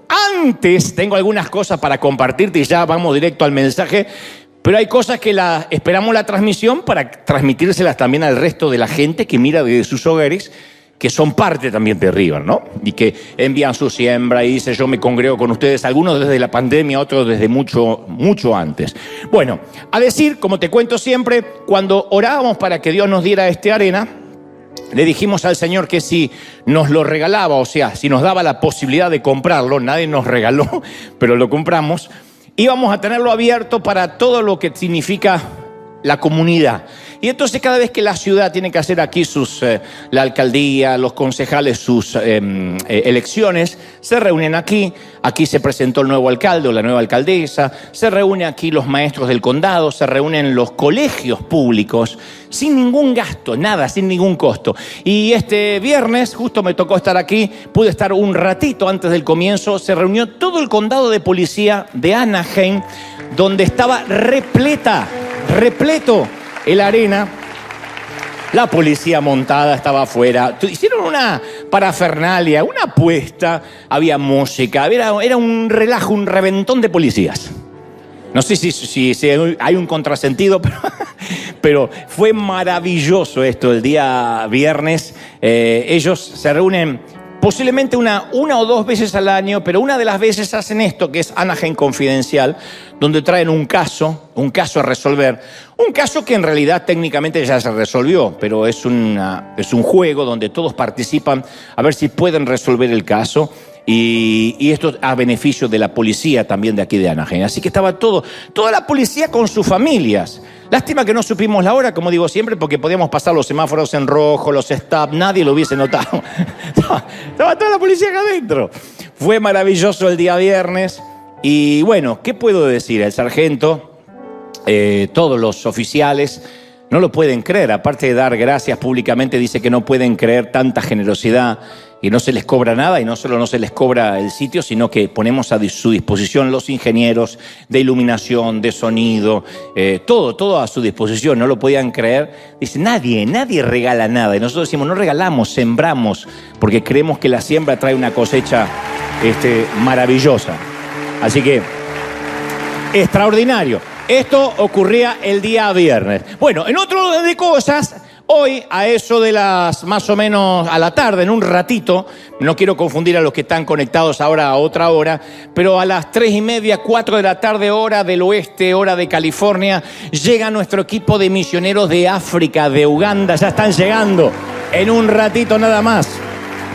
antes tengo algunas cosas para compartirte y ya vamos directo al mensaje, pero hay cosas que esperamos la transmisión para transmitírselas también al resto de la gente que mira desde sus hogares, que son parte también de River, ¿no? Y que envían su siembra y dice, yo me congrego con ustedes, algunos desde la pandemia, otros desde mucho, mucho antes. Bueno, a decir, como te cuento siempre, cuando orábamos para que Dios nos diera esta arena, le dijimos al Señor que si nos lo regalaba, o sea, si nos daba la posibilidad de comprarlo, nadie nos regaló, pero lo compramos, íbamos a tenerlo abierto para todo lo que significa la comunidad. Y entonces cada vez que la ciudad tiene que hacer aquí la alcaldía, los concejales, sus elecciones, se reúnen aquí se presentó el nuevo alcalde o la nueva alcaldesa, se reúnen aquí los maestros del condado, se reúnen los colegios públicos, sin ningún gasto, nada, sin ningún costo. Y este viernes, justo me tocó estar aquí, pude estar un ratito antes del comienzo, se reunió todo el condado de policía de Anaheim, donde estaba repleto el arena, la policía montada estaba afuera, hicieron una parafernalia, una apuesta, había música, era un relajo, un reventón de policías. No sé si hay un contrasentido, pero fue maravilloso esto el día viernes. Ellos se reúnen posiblemente una o dos veces al año, pero una de las veces hacen esto, que es Anaheim Confidencial, donde traen un caso a resolver. Un caso que en realidad técnicamente ya se resolvió, pero es un juego donde todos participan a ver si pueden resolver el caso. Y esto a beneficio de la policía también de aquí de Anaheim. Así que estaba toda la policía con sus familias. Lástima que no supimos la hora, como digo siempre, porque podíamos pasar los semáforos en rojo, los stop, nadie lo hubiese notado. Estaba toda la policía acá adentro. Fue maravilloso el día viernes. Y bueno, ¿qué puedo decir? El sargento, todos los oficiales no lo pueden creer. Aparte de dar gracias públicamente, dice que no pueden creer tanta generosidad y no se les cobra nada, y no solo no se les cobra el sitio, sino que ponemos a su disposición los ingenieros de iluminación, de sonido, todo a su disposición. No lo podían creer. Dice, nadie regala nada. Y nosotros decimos, no regalamos, sembramos, porque creemos que la siembra trae una cosecha maravillosa. Así que, extraordinario. Esto ocurría el día viernes. Bueno, en otro orden de cosas, hoy a eso de las más o menos a la tarde, en un ratito, no quiero confundir a los que están conectados ahora a otra hora, pero a las 3:30, 4 de la tarde, hora del oeste, hora de California, llega nuestro equipo de misioneros de África, de Uganda. Ya están llegando en un ratito nada más.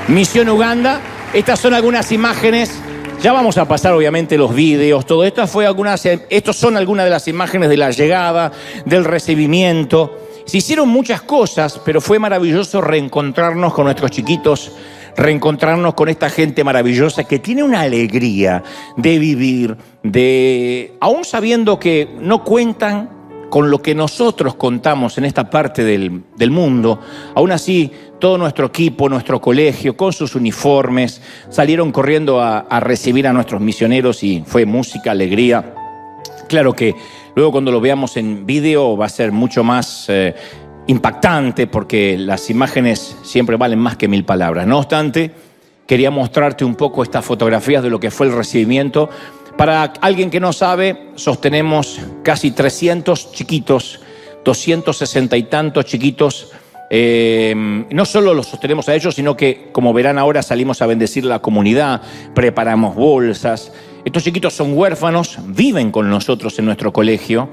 Misión Uganda. Estas son algunas imágenes. Ya vamos a pasar obviamente los vídeos, todo esto estos son algunas de las imágenes de la llegada, del recibimiento. Se hicieron muchas cosas, pero fue maravilloso reencontrarnos con nuestros chiquitos, reencontrarnos con esta gente maravillosa que tiene una alegría de vivir, aún sabiendo que no cuentan con lo que nosotros contamos en esta parte del mundo. Aún así, todo nuestro equipo, nuestro colegio, con sus uniformes, salieron corriendo a recibir a nuestros misioneros y fue música, alegría. Claro que luego cuando lo veamos en vídeo va a ser mucho más impactante, porque las imágenes siempre valen más que 1000 palabras. No obstante, quería mostrarte un poco estas fotografías de lo que fue el recibimiento. Para alguien que no sabe, sostenemos casi 300 chiquitos, 260 y tantos chiquitos. No solo los sostenemos a ellos, sino que, como verán ahora, salimos a bendecir la comunidad, preparamos bolsas. Estos chiquitos son huérfanos, viven con nosotros en nuestro colegio.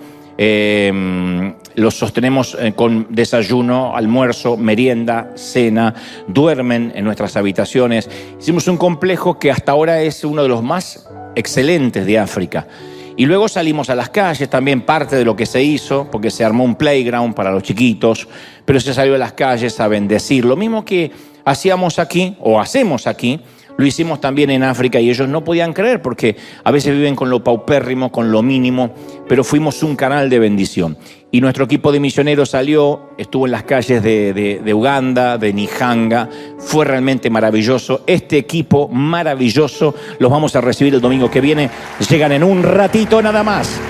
Los sostenemos con desayuno, almuerzo, merienda, cena, duermen en nuestras habitaciones. Hicimos un complejo que hasta ahora es uno de los más excelentes de África. Y luego salimos a las calles, también parte de lo que se hizo, porque se armó un playground para los chiquitos, pero se salió a las calles a bendecir. Lo mismo que hacíamos aquí, o hacemos aquí, lo hicimos también en África, y ellos no podían creer, porque a veces viven con lo paupérrimo, con lo mínimo, pero fuimos un canal de bendición. Y nuestro equipo de misioneros salió, estuvo en las calles de Uganda, de Nihanga. Fue realmente maravilloso. Este equipo maravilloso los vamos a recibir el domingo que viene. Llegan en un ratito nada más.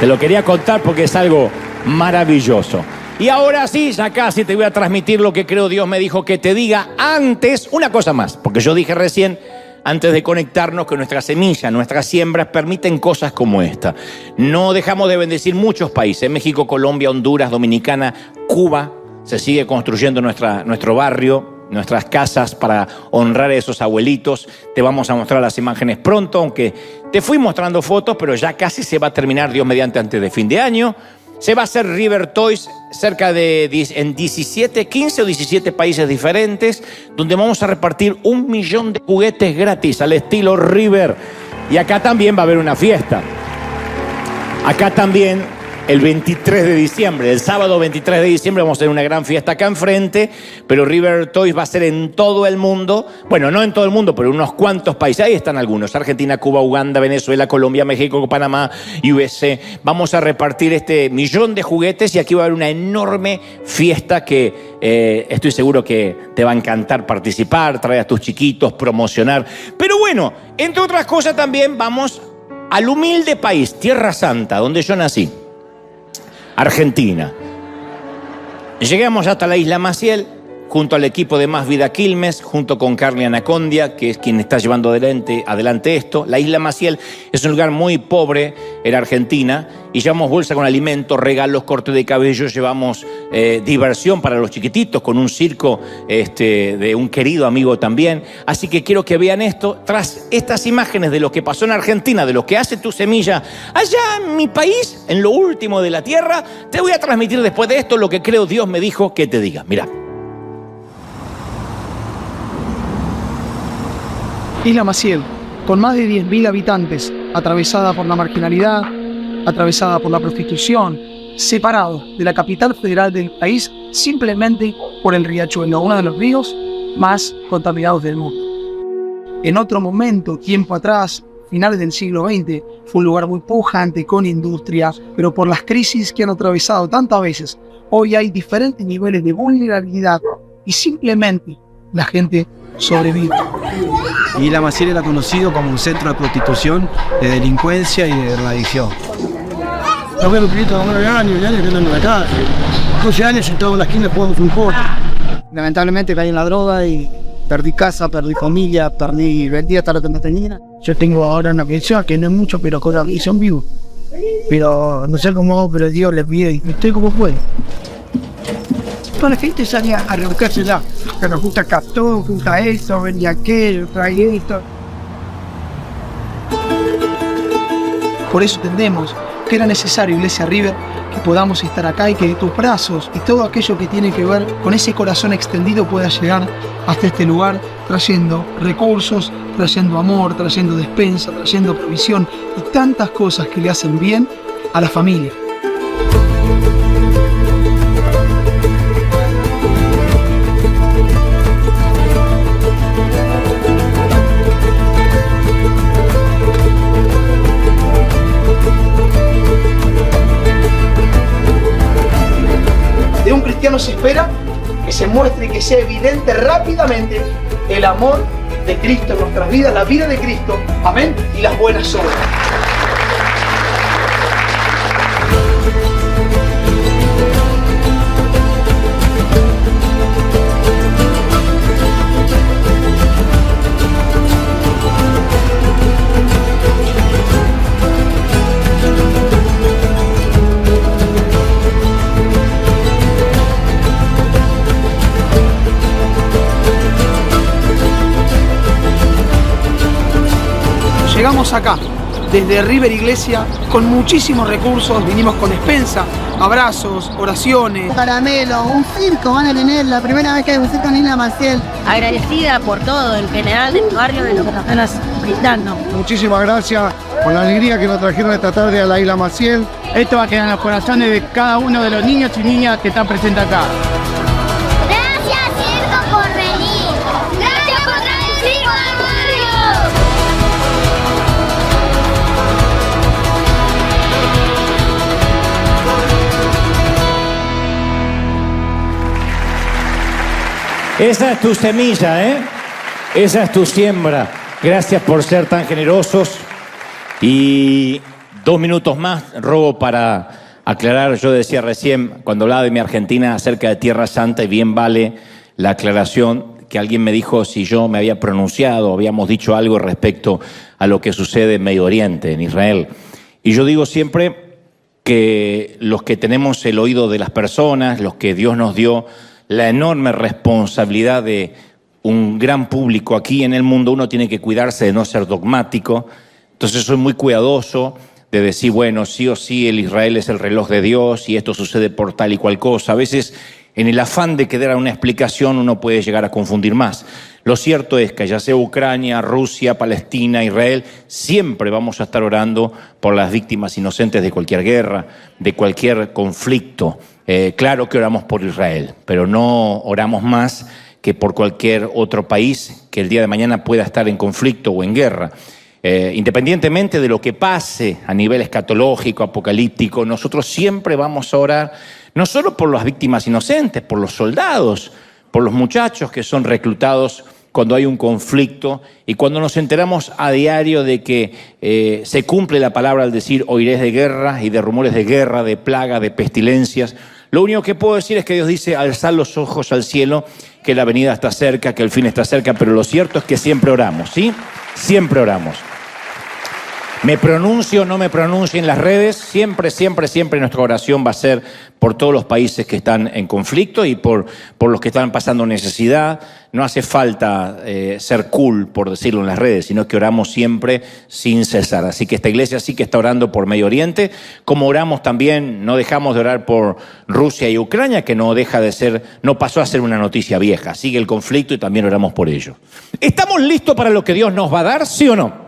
Te lo quería contar porque es algo maravilloso. Y ahora sí, ya casi te voy a transmitir lo que creo Dios me dijo que te diga. Antes, una cosa más, porque yo dije recién, antes de conectarnos que nuestra semilla, nuestras siembras permiten cosas como esta. No dejamos de bendecir muchos países, México, Colombia, Honduras, Dominicana, Cuba. Se sigue construyendo nuestro barrio, nuestras casas para honrar a esos abuelitos. Te vamos a mostrar las imágenes pronto, aunque te fui mostrando fotos, pero ya casi se va a terminar, Dios mediante, antes de fin de año. Se va a hacer River Toys en 15 o 17 países diferentes, donde vamos a repartir 1 millón de juguetes gratis al estilo River. Y acá también va a haber una fiesta. Acá también el 23 de diciembre, el sábado 23 de diciembre vamos a tener una gran fiesta acá enfrente, pero River Toys va a ser en todo el mundo. Bueno, no en todo el mundo, pero en unos cuantos países. Ahí están algunos: Argentina, Cuba, Uganda, Venezuela, Colombia, México, Panamá, USA. Vamos a repartir 1 millón de juguetes y aquí va a haber una enorme fiesta que estoy seguro que te va a encantar participar, traer a tus chiquitos, promocionar. Pero bueno, entre otras cosas también vamos al humilde país, Tierra Santa, donde yo nací, Argentina. Llegamos hasta la isla Maciel, junto al equipo de Más Vida Quilmes, junto con Carly Anacondia, que es quien está llevando adelante esto. La isla Maciel es un lugar muy pobre en Argentina y llevamos bolsa con alimentos, regalos, cortes de cabello, llevamos diversión para los chiquititos con un circo de un querido amigo también. Así que quiero que vean esto, tras estas imágenes de lo que pasó en Argentina, de lo que hace tu semilla allá en mi país, en lo último de la tierra. Te voy a transmitir después de esto lo que creo Dios me dijo que te diga. Mirá. Isla Maciel, con más de 10.000 habitantes, atravesada por la marginalidad, atravesada por la prostitución, separado de la capital federal del país simplemente por el riachuelo, uno de los ríos más contaminados del mundo. En otro momento, tiempo atrás, finales del siglo XX, fue un lugar muy pujante, con industria, pero por las crisis que han atravesado tantas veces, hoy hay diferentes niveles de vulnerabilidad y simplemente la gente sobrevive. Isla Maciel era conocido como un centro de prostitución, de delincuencia y de drogadicción. Yo veo pibitos de 9 años, ya que andan en la calle. 12 años sentados en la esquina jugando un poco. Lamentablemente caí en la droga y perdí casa, perdí familia, vendí hasta lo que me tenía. Yo tengo ahora una pensión que no es mucho, pero con la pensión vivo. Pero no sé cómo, pero Dios le pide y estoy como puedo. Toda la gente sale a rebuscársela, que nos gusta cartón, junta esto, vendía aquello, trae esto. Por eso entendemos que era necesario, Iglesia River, que podamos estar acá y que de tus brazos y todo aquello que tiene que ver con ese corazón extendido pueda llegar hasta este lugar, trayendo recursos, trayendo amor, trayendo despensa, trayendo provisión y tantas cosas que le hacen bien a la familia. De un cristiano se espera que se muestre y que sea evidente rápidamente el amor de Cristo en nuestras vidas, la vida de Cristo, amén, y las buenas obras. Llegamos acá, desde River Iglesia, con muchísimos recursos, vinimos con despensa, abrazos, oraciones. Caramelo, un circo van a tener, la primera vez que hay un circo en Isla Maciel. Agradecida por todo, en general, de mi barrio, de lo que nos están brindando. Muchísimas gracias por la alegría que nos trajeron esta tarde a la Isla Maciel. Esto va a quedar en los corazones de cada uno de los niños y niñas que están presentes acá. Gracias, circo, por venir. Gracias por traer el circo al barrio. Esa es tu semilla, ¿eh? Esa es tu siembra. Gracias por ser tan generosos. Y 2 minutos más, robo para aclarar. Yo decía recién, cuando hablaba de mi Argentina, acerca de Tierra Santa, y bien vale la aclaración, que alguien me dijo si yo me había pronunciado, habíamos dicho algo respecto a lo que sucede en Medio Oriente, en Israel. Y yo digo siempre que los que tenemos el oído de las personas, los que Dios nos dio la enorme responsabilidad de un gran público aquí en el mundo, uno tiene que cuidarse de no ser dogmático. Entonces soy muy cuidadoso de decir, bueno, sí o sí, el Israel es el reloj de Dios y esto sucede por tal y cual cosa. A veces, en el afán de querer dar una explicación, uno puede llegar a confundir más. Lo cierto es que ya sea Ucrania, Rusia, Palestina, Israel, siempre vamos a estar orando por las víctimas inocentes de cualquier guerra, de cualquier conflicto. Claro que oramos por Israel, pero no oramos más que por cualquier otro país que el día de mañana pueda estar en conflicto o en guerra. Independientemente de lo que pase a nivel escatológico, apocalíptico, nosotros siempre vamos a orar, no solo por las víctimas inocentes, por los soldados, por los muchachos que son reclutados cuando hay un conflicto y cuando nos enteramos a diario de que se cumple la palabra al decir oiréis de guerra y de rumores de guerra, de plaga, de pestilencias. Lo único que puedo decir es que Dios dice alzad los ojos al cielo, que la venida está cerca, que el fin está cerca, pero lo cierto es que siempre oramos, ¿sí? Siempre oramos. Me pronuncio o no me pronuncio en las redes, siempre nuestra oración va a ser por todos los países que están en conflicto y por los que están pasando necesidad. No hace falta ser cool, por decirlo en las redes, sino que oramos siempre sin cesar. Así que esta iglesia sí que está orando por Medio Oriente, como oramos también, no dejamos de orar por Rusia y Ucrania, que no pasó a ser una noticia vieja. Sigue el conflicto y también oramos por ello. ¿Estamos listos para lo que Dios nos va a dar, sí o no?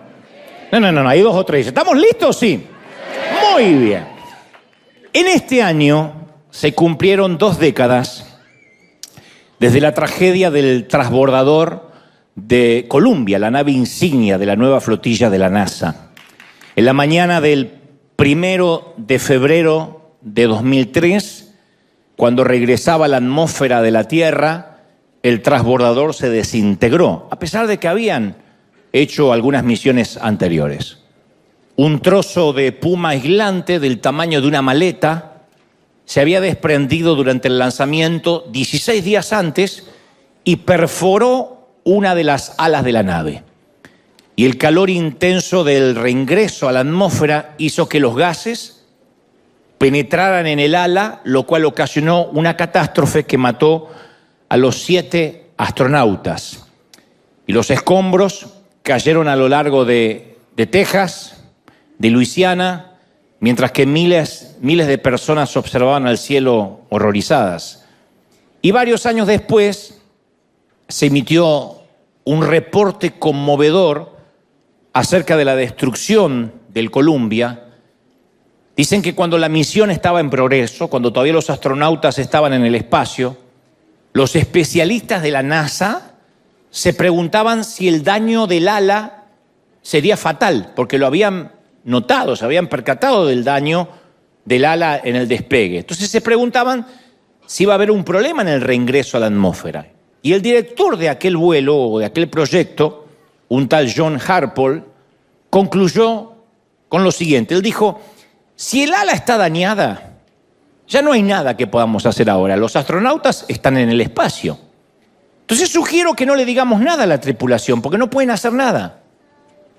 No, hay 2 o 3. ¿Estamos listos? Sí. Muy bien. En este año se cumplieron 2 décadas desde la tragedia del transbordador de Columbia, la nave insignia de la nueva flotilla de la NASA. En la mañana del 1 de febrero de 2003, cuando regresaba a la atmósfera de la Tierra, el transbordador se desintegró, a pesar de que habían hecho algunas misiones anteriores. Un trozo de puma aislante del tamaño de una maleta se había desprendido durante el lanzamiento 16 días antes y perforó una de las alas de la nave. Y el calor intenso del reingreso a la atmósfera hizo que los gases penetraran en el ala, lo cual ocasionó una catástrofe que mató a los 7 astronautas. Y los escombros cayeron a lo largo de Texas, de Luisiana, mientras que miles de personas observaban al cielo horrorizadas. Y varios años después se emitió un reporte conmovedor acerca de la destrucción del Columbia. Dicen que cuando la misión estaba en progreso, cuando todavía los astronautas estaban en el espacio, los especialistas de la NASA se preguntaban si el daño del ala sería fatal, porque lo habían notado, se habían percatado del daño del ala en el despegue. Entonces se preguntaban si iba a haber un problema en el reingreso a la atmósfera. Y el director de aquel vuelo o de aquel proyecto, un tal John Harpole, concluyó con lo siguiente. Él dijo, si el ala está dañada, ya no hay nada que podamos hacer ahora. Los astronautas están en el espacio. Entonces sugiero que no le digamos nada a la tripulación, porque no pueden hacer nada.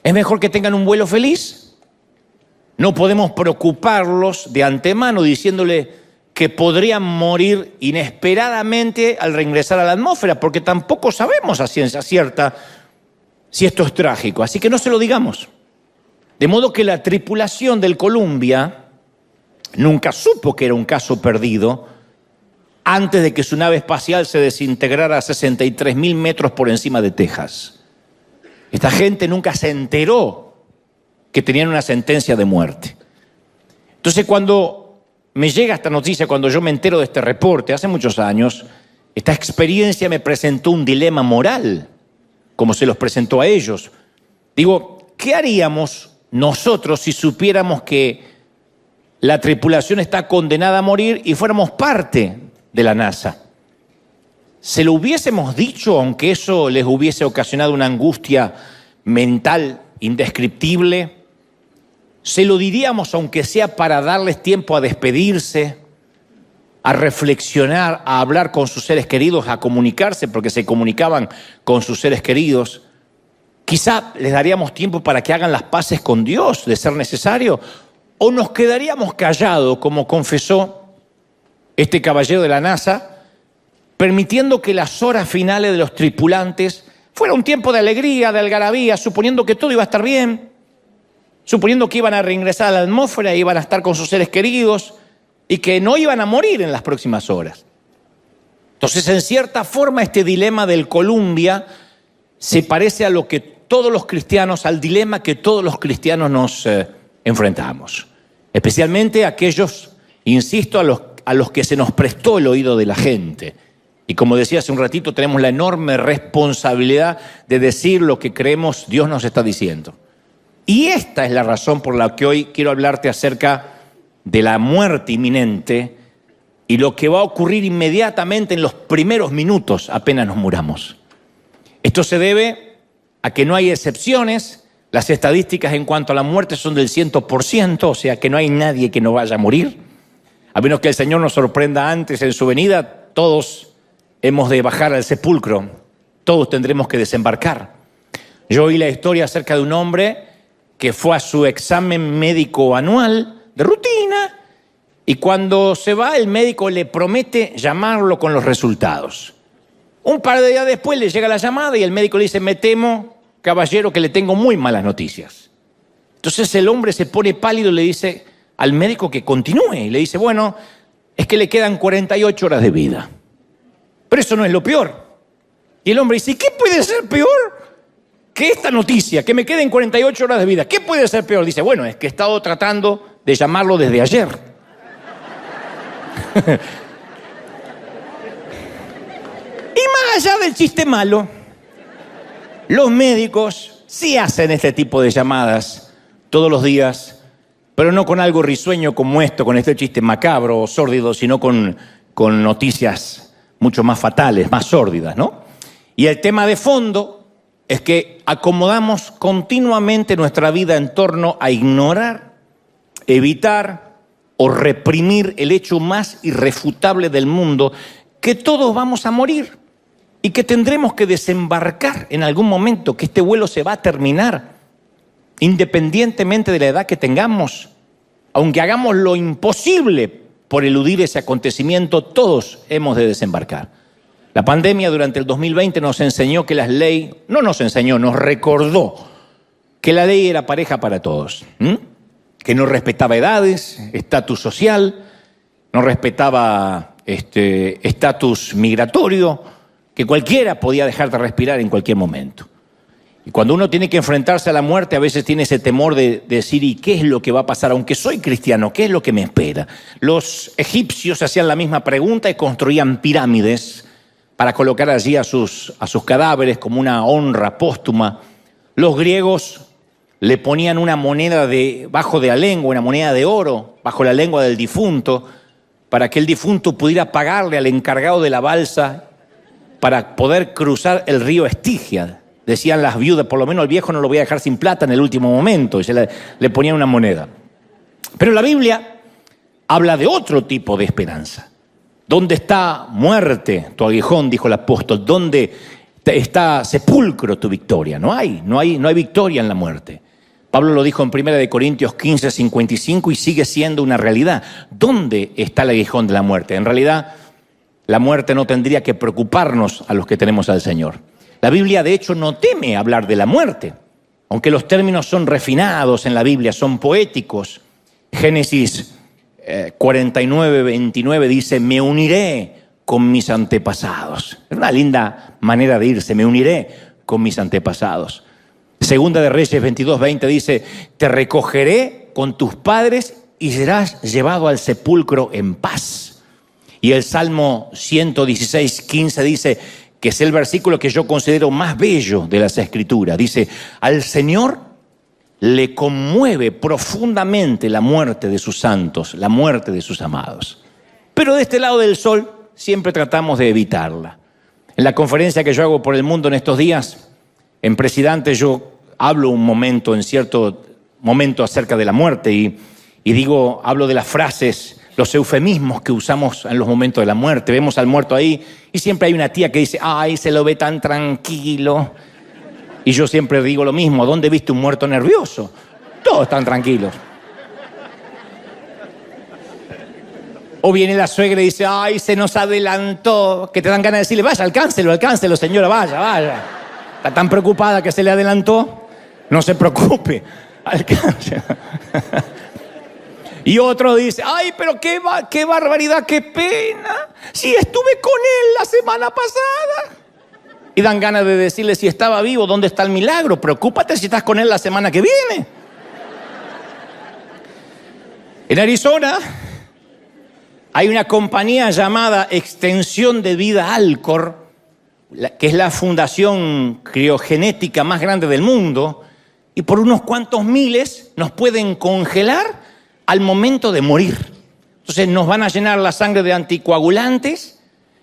Es mejor que tengan un vuelo feliz. No podemos preocuparlos de antemano diciéndole que podrían morir inesperadamente al reingresar a la atmósfera, porque tampoco sabemos a ciencia cierta si esto es trágico. Así que no se lo digamos. De modo que la tripulación del Columbia nunca supo que era un caso perdido antes de que su nave espacial se desintegrara a 63.000 metros por encima de Texas. Esta gente nunca se enteró que tenían una sentencia de muerte. Entonces, cuando me llega esta noticia, cuando yo me entero de este reporte, hace muchos años, esta experiencia me presentó un dilema moral, como se los presentó a ellos. Digo, ¿qué haríamos nosotros si supiéramos que la tripulación está condenada a morir y fuéramos parte de la NASA? ¿Se lo hubiésemos dicho aunque eso les hubiese ocasionado una angustia mental indescriptible? ¿Se lo diríamos aunque sea para darles tiempo a despedirse, a reflexionar, a hablar con sus seres queridos, a comunicarse, porque se comunicaban con sus seres queridos. Quizá les daríamos tiempo para que hagan las paces con Dios, de ser necesario, o nos quedaríamos callados, como confesó este caballero de la NASA, permitiendo que las horas finales de los tripulantes fuera un tiempo de alegría, de algarabía, suponiendo que todo iba a estar bien, suponiendo que iban a reingresar a la atmósfera, iban a estar con sus seres queridos y que no iban a morir en las próximas horas. Entonces, en cierta forma, este dilema del Columbia se parece a lo que todos los cristianos, al dilema que todos los cristianos nos enfrentamos. Especialmente aquellos, insisto, a los que se nos prestó el oído de la gente. Y como decía hace un ratito, tenemos la enorme responsabilidad de decir lo que creemos Dios nos está diciendo. Y esta es la razón por la que hoy quiero hablarte acerca de la muerte inminente y lo que va a ocurrir inmediatamente en los primeros minutos apenas nos muramos. Esto se debe a que no hay excepciones. Las estadísticas en cuanto a la muerte son del 100%, o sea que no hay nadie que no vaya a morir. A menos que el Señor nos sorprenda antes en su venida, todos hemos de bajar al sepulcro, todos tendremos que desembarcar. Yo oí la historia acerca de un hombre que fue a su examen médico anual de rutina y cuando se va el médico le promete llamarlo con los resultados. Un par de días después le llega la llamada y el médico le dice: me temo, caballero, que le tengo muy malas noticias. Entonces el hombre se pone pálido y le dice al médico que continúe y le dice: bueno, es que le quedan 48 horas de vida. Pero eso no es lo peor. Y el hombre dice: ¿qué puede ser peor que esta noticia? Que me queden 48 horas de vida. ¿Qué puede ser peor? Dice: bueno, es que he estado tratando de llamarlo desde ayer. Y más allá del chiste malo, los médicos sí hacen este tipo de llamadas todos los días, pero no con algo risueño como esto, con este chiste macabro o sórdido, sino con noticias mucho más fatales, más sórdidas, ¿no? Y el tema de fondo es que acomodamos continuamente nuestra vida en torno a ignorar, evitar o reprimir el hecho más irrefutable del mundo, que todos vamos a morir y que tendremos que desembarcar en algún momento, que este vuelo se va a terminar, independientemente de la edad que tengamos. Aunque hagamos lo imposible por eludir ese acontecimiento, todos hemos de desembarcar. La pandemia durante el 2020 nos enseñó que las leyes, nos recordó que la ley era pareja para todos, que no respetaba edades, estatus social, no respetaba estatus migratorio, que cualquiera podía dejar de respirar en cualquier momento. Y cuando uno tiene que enfrentarse a la muerte, a veces tiene ese temor de decir: ¿y qué es lo que va a pasar? Aunque soy cristiano, ¿qué es lo que me espera? Los egipcios hacían la misma pregunta y construían pirámides para colocar allí a sus cadáveres como una honra póstuma. Los griegos le ponían una moneda bajo de la lengua, una moneda de oro, bajo la lengua del difunto, para que el difunto pudiera pagarle al encargado de la balsa para poder cruzar el río Estigia. Decían las viudas: por lo menos el viejo no lo voy a dejar sin plata en el último momento, y le ponían una moneda. Pero la Biblia habla de otro tipo de esperanza. ¿Dónde está muerte tu aguijón?, dijo el apóstol. ¿Dónde está sepulcro tu victoria? No hay victoria en la muerte. Pablo lo dijo en 1 Corintios 15, 55 y sigue siendo una realidad. ¿Dónde está el aguijón de la muerte? En realidad, la muerte no tendría que preocuparnos a los que tenemos al Señor. La Biblia, de hecho, no teme hablar de la muerte, aunque los términos son refinados en la Biblia, son poéticos. Génesis 49, 29 dice: me uniré con mis antepasados. Es una linda manera de irse: me uniré con mis antepasados. Segunda de Reyes 22, 20 dice: te recogeré con tus padres y serás llevado al sepulcro en paz. Y el Salmo 116, 15 dice, que es el versículo que yo considero más bello de las Escrituras. Dice: al Señor le conmueve profundamente la muerte de sus santos, la muerte de sus amados. Pero de este lado del sol siempre tratamos de evitarla. En la conferencia que yo hago por el mundo en estos días, en Presidente, yo hablo en cierto momento acerca de la muerte y hablo de las frases los eufemismos que usamos en los momentos de la muerte. Vemos al muerto ahí y siempre hay una tía que dice, ay, se lo ve tan tranquilo. Y yo siempre digo lo mismo, ¿dónde viste un muerto nervioso? Todos están tranquilos. O viene la suegra y dice, ay, se nos adelantó, que te dan ganas de decirle, vaya, alcáncelo, señora, vaya. Está tan preocupada que se le adelantó, no se preocupe, alcance. Y otro dice, ay, pero qué barbaridad, qué pena. Sí, estuve con él la semana pasada. Y dan ganas de decirle, si estaba vivo, ¿dónde está el milagro? Preocúpate si estás con él la semana que viene. En Arizona hay una compañía llamada Extensión de Vida Alcor, que es la fundación criogenética más grande del mundo, y por unos cuantos miles nos pueden congelar al momento de morir. Entonces nos van a llenar la sangre de anticoagulantes,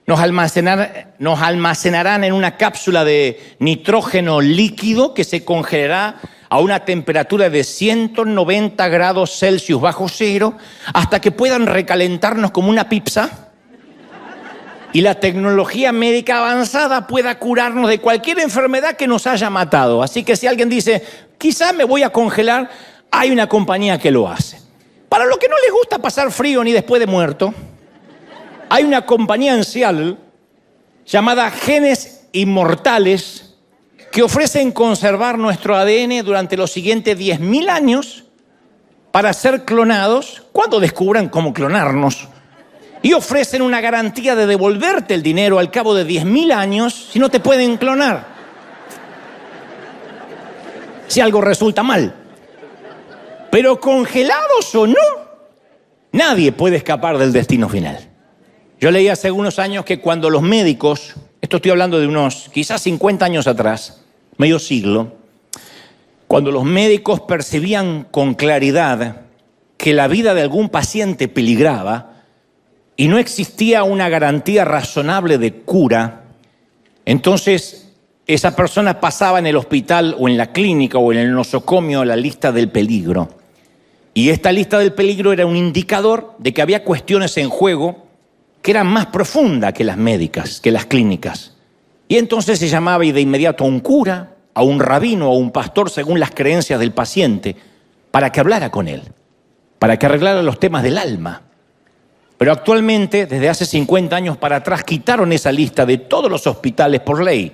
nos almacenarán en una cápsula de nitrógeno líquido que se congelará a una temperatura de 190 grados Celsius bajo cero hasta que puedan recalentarnos como una pizza y la tecnología médica avanzada pueda curarnos de cualquier enfermedad que nos haya matado. Así que si alguien dice, quizá me voy a congelar, hay una compañía que lo hace. Para los que no les gusta pasar frío ni después de muerto, hay una compañía en Seattle llamada Genes Inmortales que ofrecen conservar nuestro ADN durante los siguientes 10.000 años para ser clonados cuando descubran cómo clonarnos. Y ofrecen una garantía de devolverte el dinero al cabo de 10.000 años si no te pueden clonar. Si algo resulta mal. Pero congelados o no, nadie puede escapar del destino final. Yo leí hace unos años que cuando los médicos, esto estoy hablando de unos quizás 50 años atrás, medio siglo, cuando los médicos percibían con claridad que la vida de algún paciente peligraba y no existía una garantía razonable de cura, entonces esa persona pasaba en el hospital o en la clínica o en el nosocomio a la lista del peligro. Y esta lista del peligro era un indicador de que había cuestiones en juego que eran más profundas que las médicas, que las clínicas. Y entonces se llamaba de inmediato a un cura, a un rabino, a un pastor, según las creencias del paciente, para que hablara con él, para que arreglara los temas del alma. Pero actualmente, desde hace 50 años para atrás, quitaron esa lista de todos los hospitales por ley,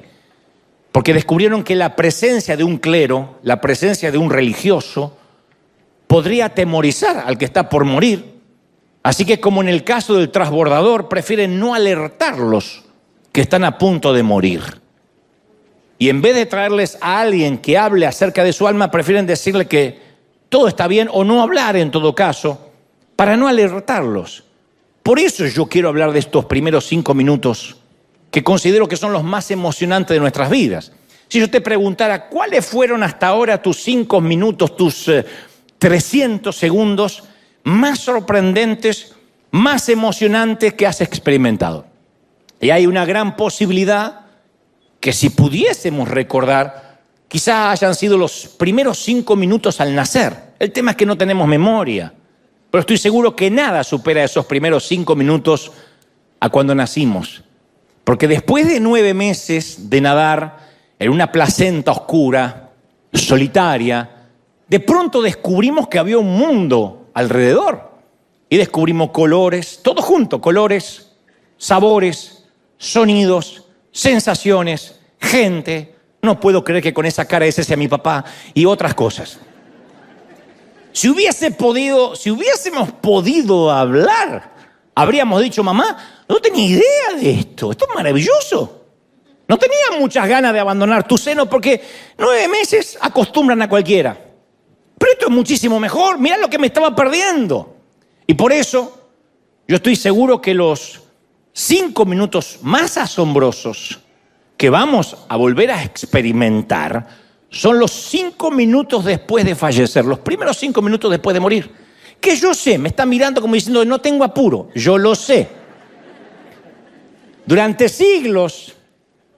porque descubrieron que la presencia de un clero, la presencia de un religioso, podría atemorizar al que está por morir. Así que, como en el caso del transbordador, prefieren no alertarlos que están a punto de morir. Y en vez de traerles a alguien que hable acerca de su alma, prefieren decirle que todo está bien o no hablar en todo caso, para no alertarlos. Por eso yo quiero hablar de estos primeros 5 minutos que considero que son los más emocionantes de nuestras vidas. Si yo te preguntara, ¿cuáles fueron hasta ahora tus 5 minutos, tus 300 segundos más sorprendentes, más emocionantes que has experimentado? Y hay una gran posibilidad que si pudiésemos recordar, quizás hayan sido los primeros 5 minutos al nacer. El tema es que no tenemos memoria, pero estoy seguro que nada supera esos primeros 5 minutos a cuando nacimos. Porque después de 9 meses de nadar en una placenta oscura, solitaria, de pronto descubrimos que había un mundo alrededor. Y descubrimos colores, todo junto, colores, sabores, sonidos, sensaciones, gente. No puedo creer que con esa cara ese sea mi papá y otras cosas. Si hubiésemos podido hablar, habríamos dicho, mamá, no tenía idea de esto es maravilloso. No tenía muchas ganas de abandonar tu seno porque 9 meses acostumbran a cualquiera. Pero esto es muchísimo mejor, mirá lo que me estaba perdiendo. Y por eso yo estoy seguro que los 5 minutos más asombrosos que vamos a volver a experimentar son los 5 minutos después de fallecer, los primeros 5 minutos después de morir. Que yo sé, me está mirando como diciendo, no tengo apuro, yo lo sé. Durante siglos,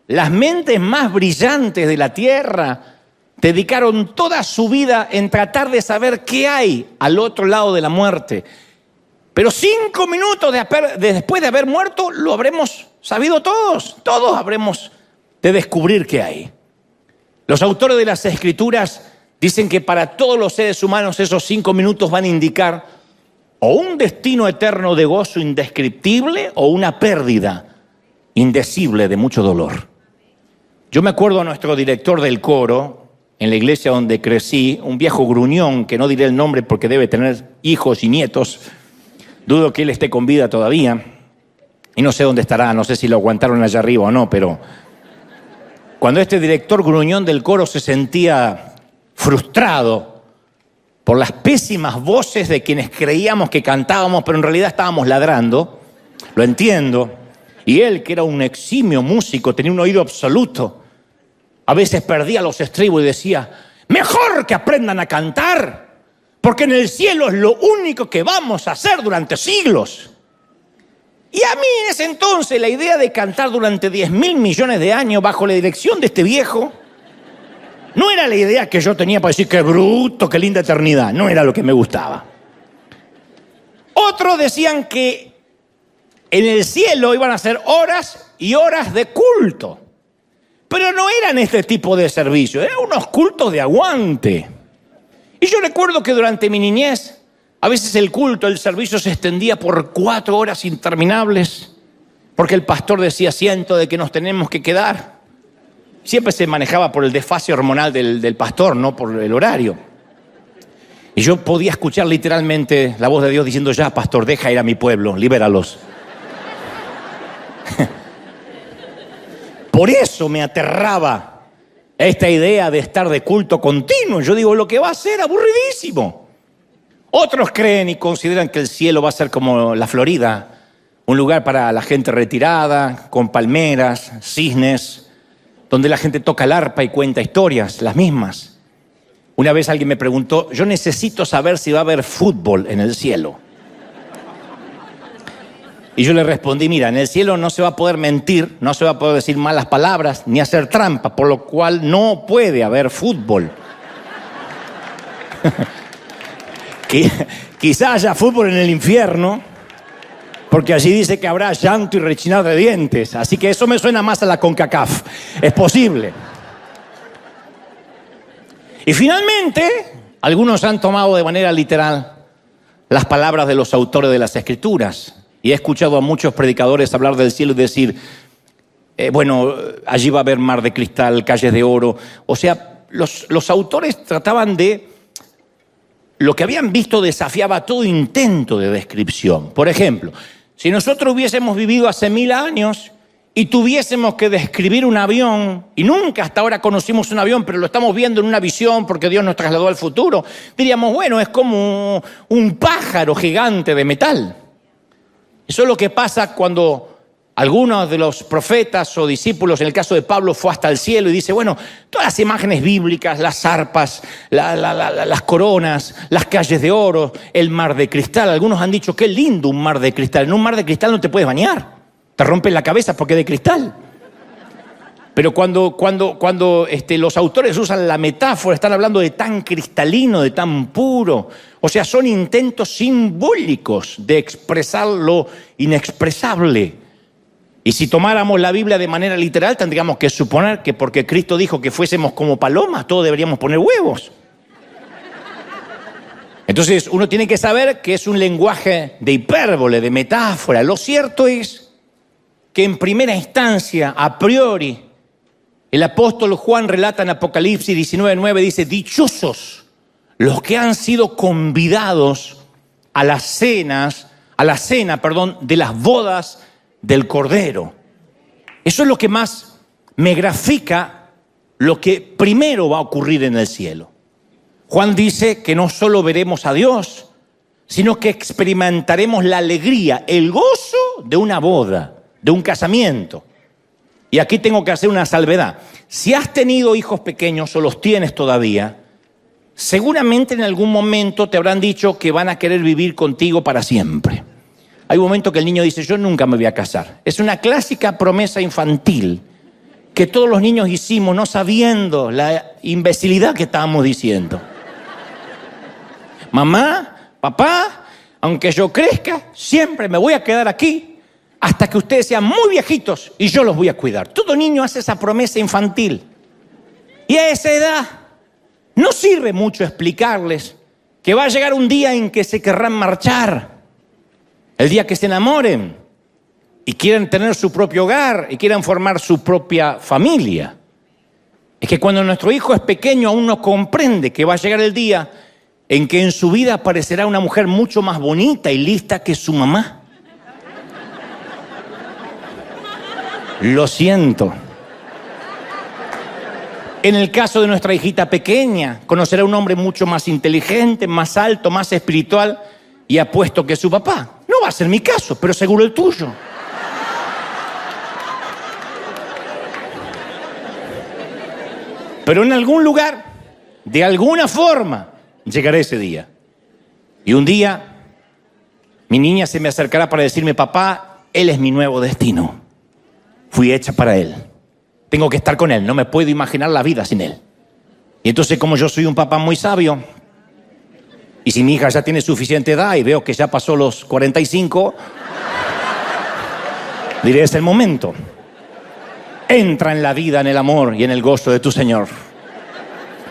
las mentes más brillantes de la Tierra dedicaron toda su vida en tratar de saber qué hay al otro lado de la muerte. Pero 5 minutos después de haber muerto, lo habremos sabido todos. Todos habremos de descubrir qué hay. Los autores de las Escrituras dicen que para todos los seres humanos esos 5 minutos van a indicar o un destino eterno de gozo indescriptible o una pérdida indecible de mucho dolor. Yo me acuerdo a nuestro director del coro, en la iglesia donde crecí, un viejo gruñón, que no diré el nombre porque debe tener hijos y nietos. Dudo que él esté con vida todavía. Y no sé dónde estará, no sé si lo aguantaron allá arriba o no, pero cuando este director gruñón del coro se sentía frustrado por las pésimas voces de quienes creíamos que cantábamos, pero en realidad estábamos ladrando, lo entiendo. Y él, que era un eximio músico, tenía un oído absoluto, a veces perdía los estribos y decía, mejor que aprendan a cantar, porque en el cielo es lo único que vamos a hacer durante siglos. Y a mí en ese entonces la idea de cantar durante 10.000 millones de años bajo la dirección de este viejo no era la idea que yo tenía para decir qué bruto, qué linda eternidad. No era lo que me gustaba. Otros decían que en el cielo iban a ser horas y horas de culto. Pero no eran este tipo de servicios, eran unos cultos de aguante. Y yo recuerdo que durante mi niñez, a veces el culto, el servicio se extendía por 4 horas interminables, porque el pastor decía, siento de que nos tenemos que quedar. Siempre se manejaba por el desfase hormonal del pastor, no por el horario. Y yo podía escuchar literalmente la voz de Dios diciendo, ya, pastor, deja ir a mi pueblo, libéralos. Por eso me aterraba esta idea de estar de culto continuo. Yo digo, lo que va a ser aburridísimo. Otros creen y consideran que el cielo va a ser como la Florida, un lugar para la gente retirada, con palmeras, cisnes, donde la gente toca el arpa y cuenta historias, las mismas. Una vez alguien me preguntó, yo necesito saber si va a haber fútbol en el cielo. Y yo le respondí, mira, en el cielo no se va a poder mentir, no se va a poder decir malas palabras, ni hacer trampa, por lo cual no puede haber fútbol. Quizá haya fútbol en el infierno, porque allí dice que habrá llanto y rechinar de dientes. Así que eso me suena más a la CONCACAF. Es posible. Y finalmente, algunos han tomado de manera literal las palabras de los autores de las Escrituras. Y he escuchado a muchos predicadores hablar del cielo y decir, bueno, allí va a haber mar de cristal, calles de oro. O sea, los autores trataban de... Lo que habían visto desafiaba todo intento de descripción. Por ejemplo, si nosotros hubiésemos vivido hace 1000 años y tuviésemos que describir un avión, y nunca hasta ahora conocimos un avión, pero lo estamos viendo en una visión porque Dios nos trasladó al futuro, diríamos, bueno, es como un pájaro gigante de metal. Eso es lo que pasa cuando algunos de los profetas o discípulos, en el caso de Pablo, fue hasta el cielo y dice, bueno, todas las imágenes bíblicas, las arpas, las coronas, las calles de oro, el mar de cristal. Algunos han dicho, qué lindo un mar de cristal. En un mar de cristal no te puedes bañar. Te rompes la cabeza porque es de cristal. Pero cuando los autores usan la metáfora, están hablando de tan cristalino, de tan puro. O sea, son intentos simbólicos de expresar lo inexpresable. Y si tomáramos la Biblia de manera literal, tendríamos que suponer que porque Cristo dijo que fuésemos como palomas, todos deberíamos poner huevos. Entonces, uno tiene que saber que es un lenguaje de hipérbole, de metáfora. Lo cierto es que en primera instancia, a priori, el apóstol Juan relata en Apocalipsis 19:9, dice, dichosos los que han sido convidados a la cena, de las bodas del Cordero. Eso es lo que más me grafica lo que primero va a ocurrir en el cielo. Juan dice que no solo veremos a Dios, sino que experimentaremos la alegría, el gozo de una boda, de un casamiento. Y aquí tengo que hacer una salvedad. Si has tenido hijos pequeños o los tienes todavía, seguramente en algún momento te habrán dicho que van a querer vivir contigo para siempre. Hay un momento que el niño dice, yo nunca me voy a casar. Es una clásica promesa infantil que todos los niños hicimos no sabiendo la imbecilidad que estábamos diciendo. Mamá, papá, aunque yo crezca, siempre me voy a quedar aquí hasta que ustedes sean muy viejitos y yo los voy a cuidar. Todo niño hace esa promesa infantil. Y a esa edad no sirve mucho explicarles que va a llegar un día en que se querrán marchar, el día que se enamoren y quieran tener su propio hogar y quieran formar su propia familia. Es que cuando nuestro hijo es pequeño aún no comprende que va a llegar el día en que en su vida aparecerá una mujer mucho más bonita y lista que su mamá. Lo siento. En el caso de nuestra hijita pequeña, conocerá a un hombre mucho más inteligente, más alto, más espiritual y apuesto que su papá. No va a ser mi caso, pero seguro el tuyo. Pero en algún lugar, de alguna forma, llegará ese día. Y un día, mi niña se me acercará para decirme, papá, él es mi nuevo destino. Fui hecha para él. Tengo que estar con él, no me puedo imaginar la vida sin él. Y entonces, como yo soy un papá muy sabio, y si mi hija ya tiene suficiente edad y veo que ya pasó los 45, diré, es el momento. Entra en la vida, en el amor y en el gozo de tu Señor.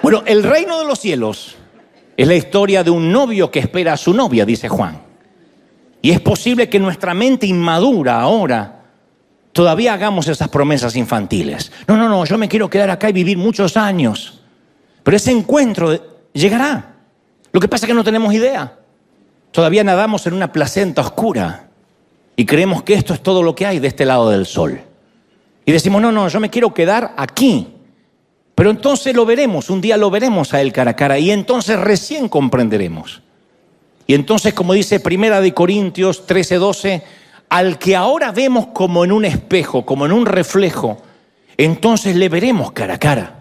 Bueno, el reino de los cielos es la historia de un novio que espera a su novia, dice Juan. Y es posible que nuestra mente inmadura ahora todavía hagamos esas promesas infantiles. No, yo me quiero quedar acá y vivir muchos años. Pero ese encuentro llegará. Lo que pasa es que no tenemos idea. Todavía nadamos en una placenta oscura y creemos que esto es todo lo que hay de este lado del sol. Y decimos, no, yo me quiero quedar aquí. Pero entonces lo veremos, un día lo veremos a él cara a cara y entonces recién comprenderemos. Y entonces, como dice 1 Corintios 13:12, al que ahora vemos como en un espejo, como en un reflejo, entonces le veremos cara a cara.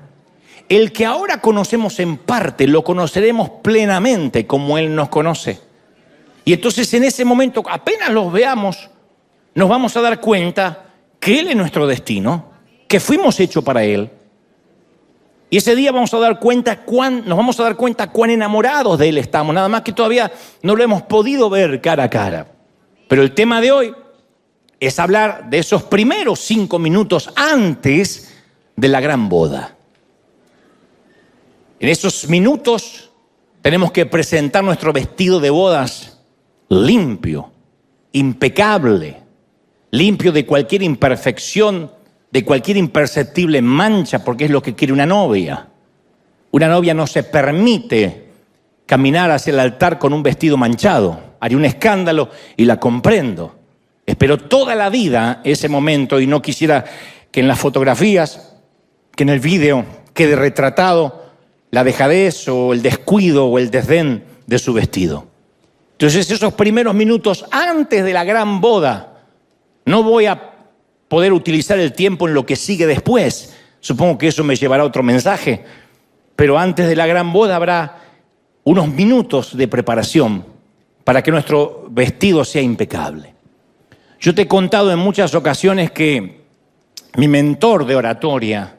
El que ahora conocemos en parte, lo conoceremos plenamente como Él nos conoce. Y entonces en ese momento, apenas los veamos, nos vamos a dar cuenta que Él es nuestro destino, que fuimos hechos para Él. Y ese día nos vamos a dar cuenta cuán enamorados de Él estamos, nada más que todavía no lo hemos podido ver cara a cara. Pero el tema de hoy es hablar de esos primeros 5 minutos antes de la gran boda. En esos minutos tenemos que presentar nuestro vestido de bodas limpio, impecable, limpio de cualquier imperfección, de cualquier imperceptible mancha, porque es lo que quiere una novia. Una novia no se permite caminar hacia el altar con un vestido manchado. Haría un escándalo y la comprendo. Espero toda la vida ese momento y no quisiera que en las fotografías, que en el video quede retratado la dejadez o el descuido o el desdén de su vestido. Entonces esos primeros minutos antes de la gran boda, no voy a poder utilizar el tiempo en lo que sigue después. Supongo que eso me llevará a otro mensaje. Pero antes de la gran boda habrá unos minutos de preparación para que nuestro vestido sea impecable. Yo te he contado en muchas ocasiones que mi mentor de oratoria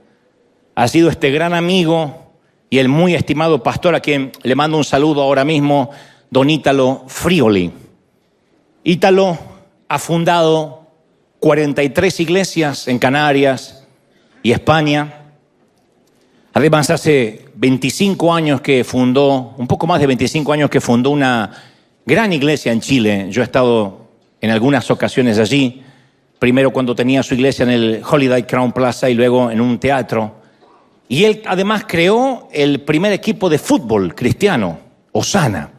ha sido este gran amigo y el muy estimado pastor a quien le mando un saludo ahora mismo, don Ítalo Frioli. Ítalo ha fundado 43 iglesias en Canarias y España. Además, hace 25 años que fundó, un poco más de 25 años que fundó una gran iglesia en Chile. Yo he estado en algunas ocasiones allí. Primero cuando tenía su iglesia en el Holiday Crown Plaza y luego en un teatro. Y él además creó el primer equipo de fútbol cristiano, Osana.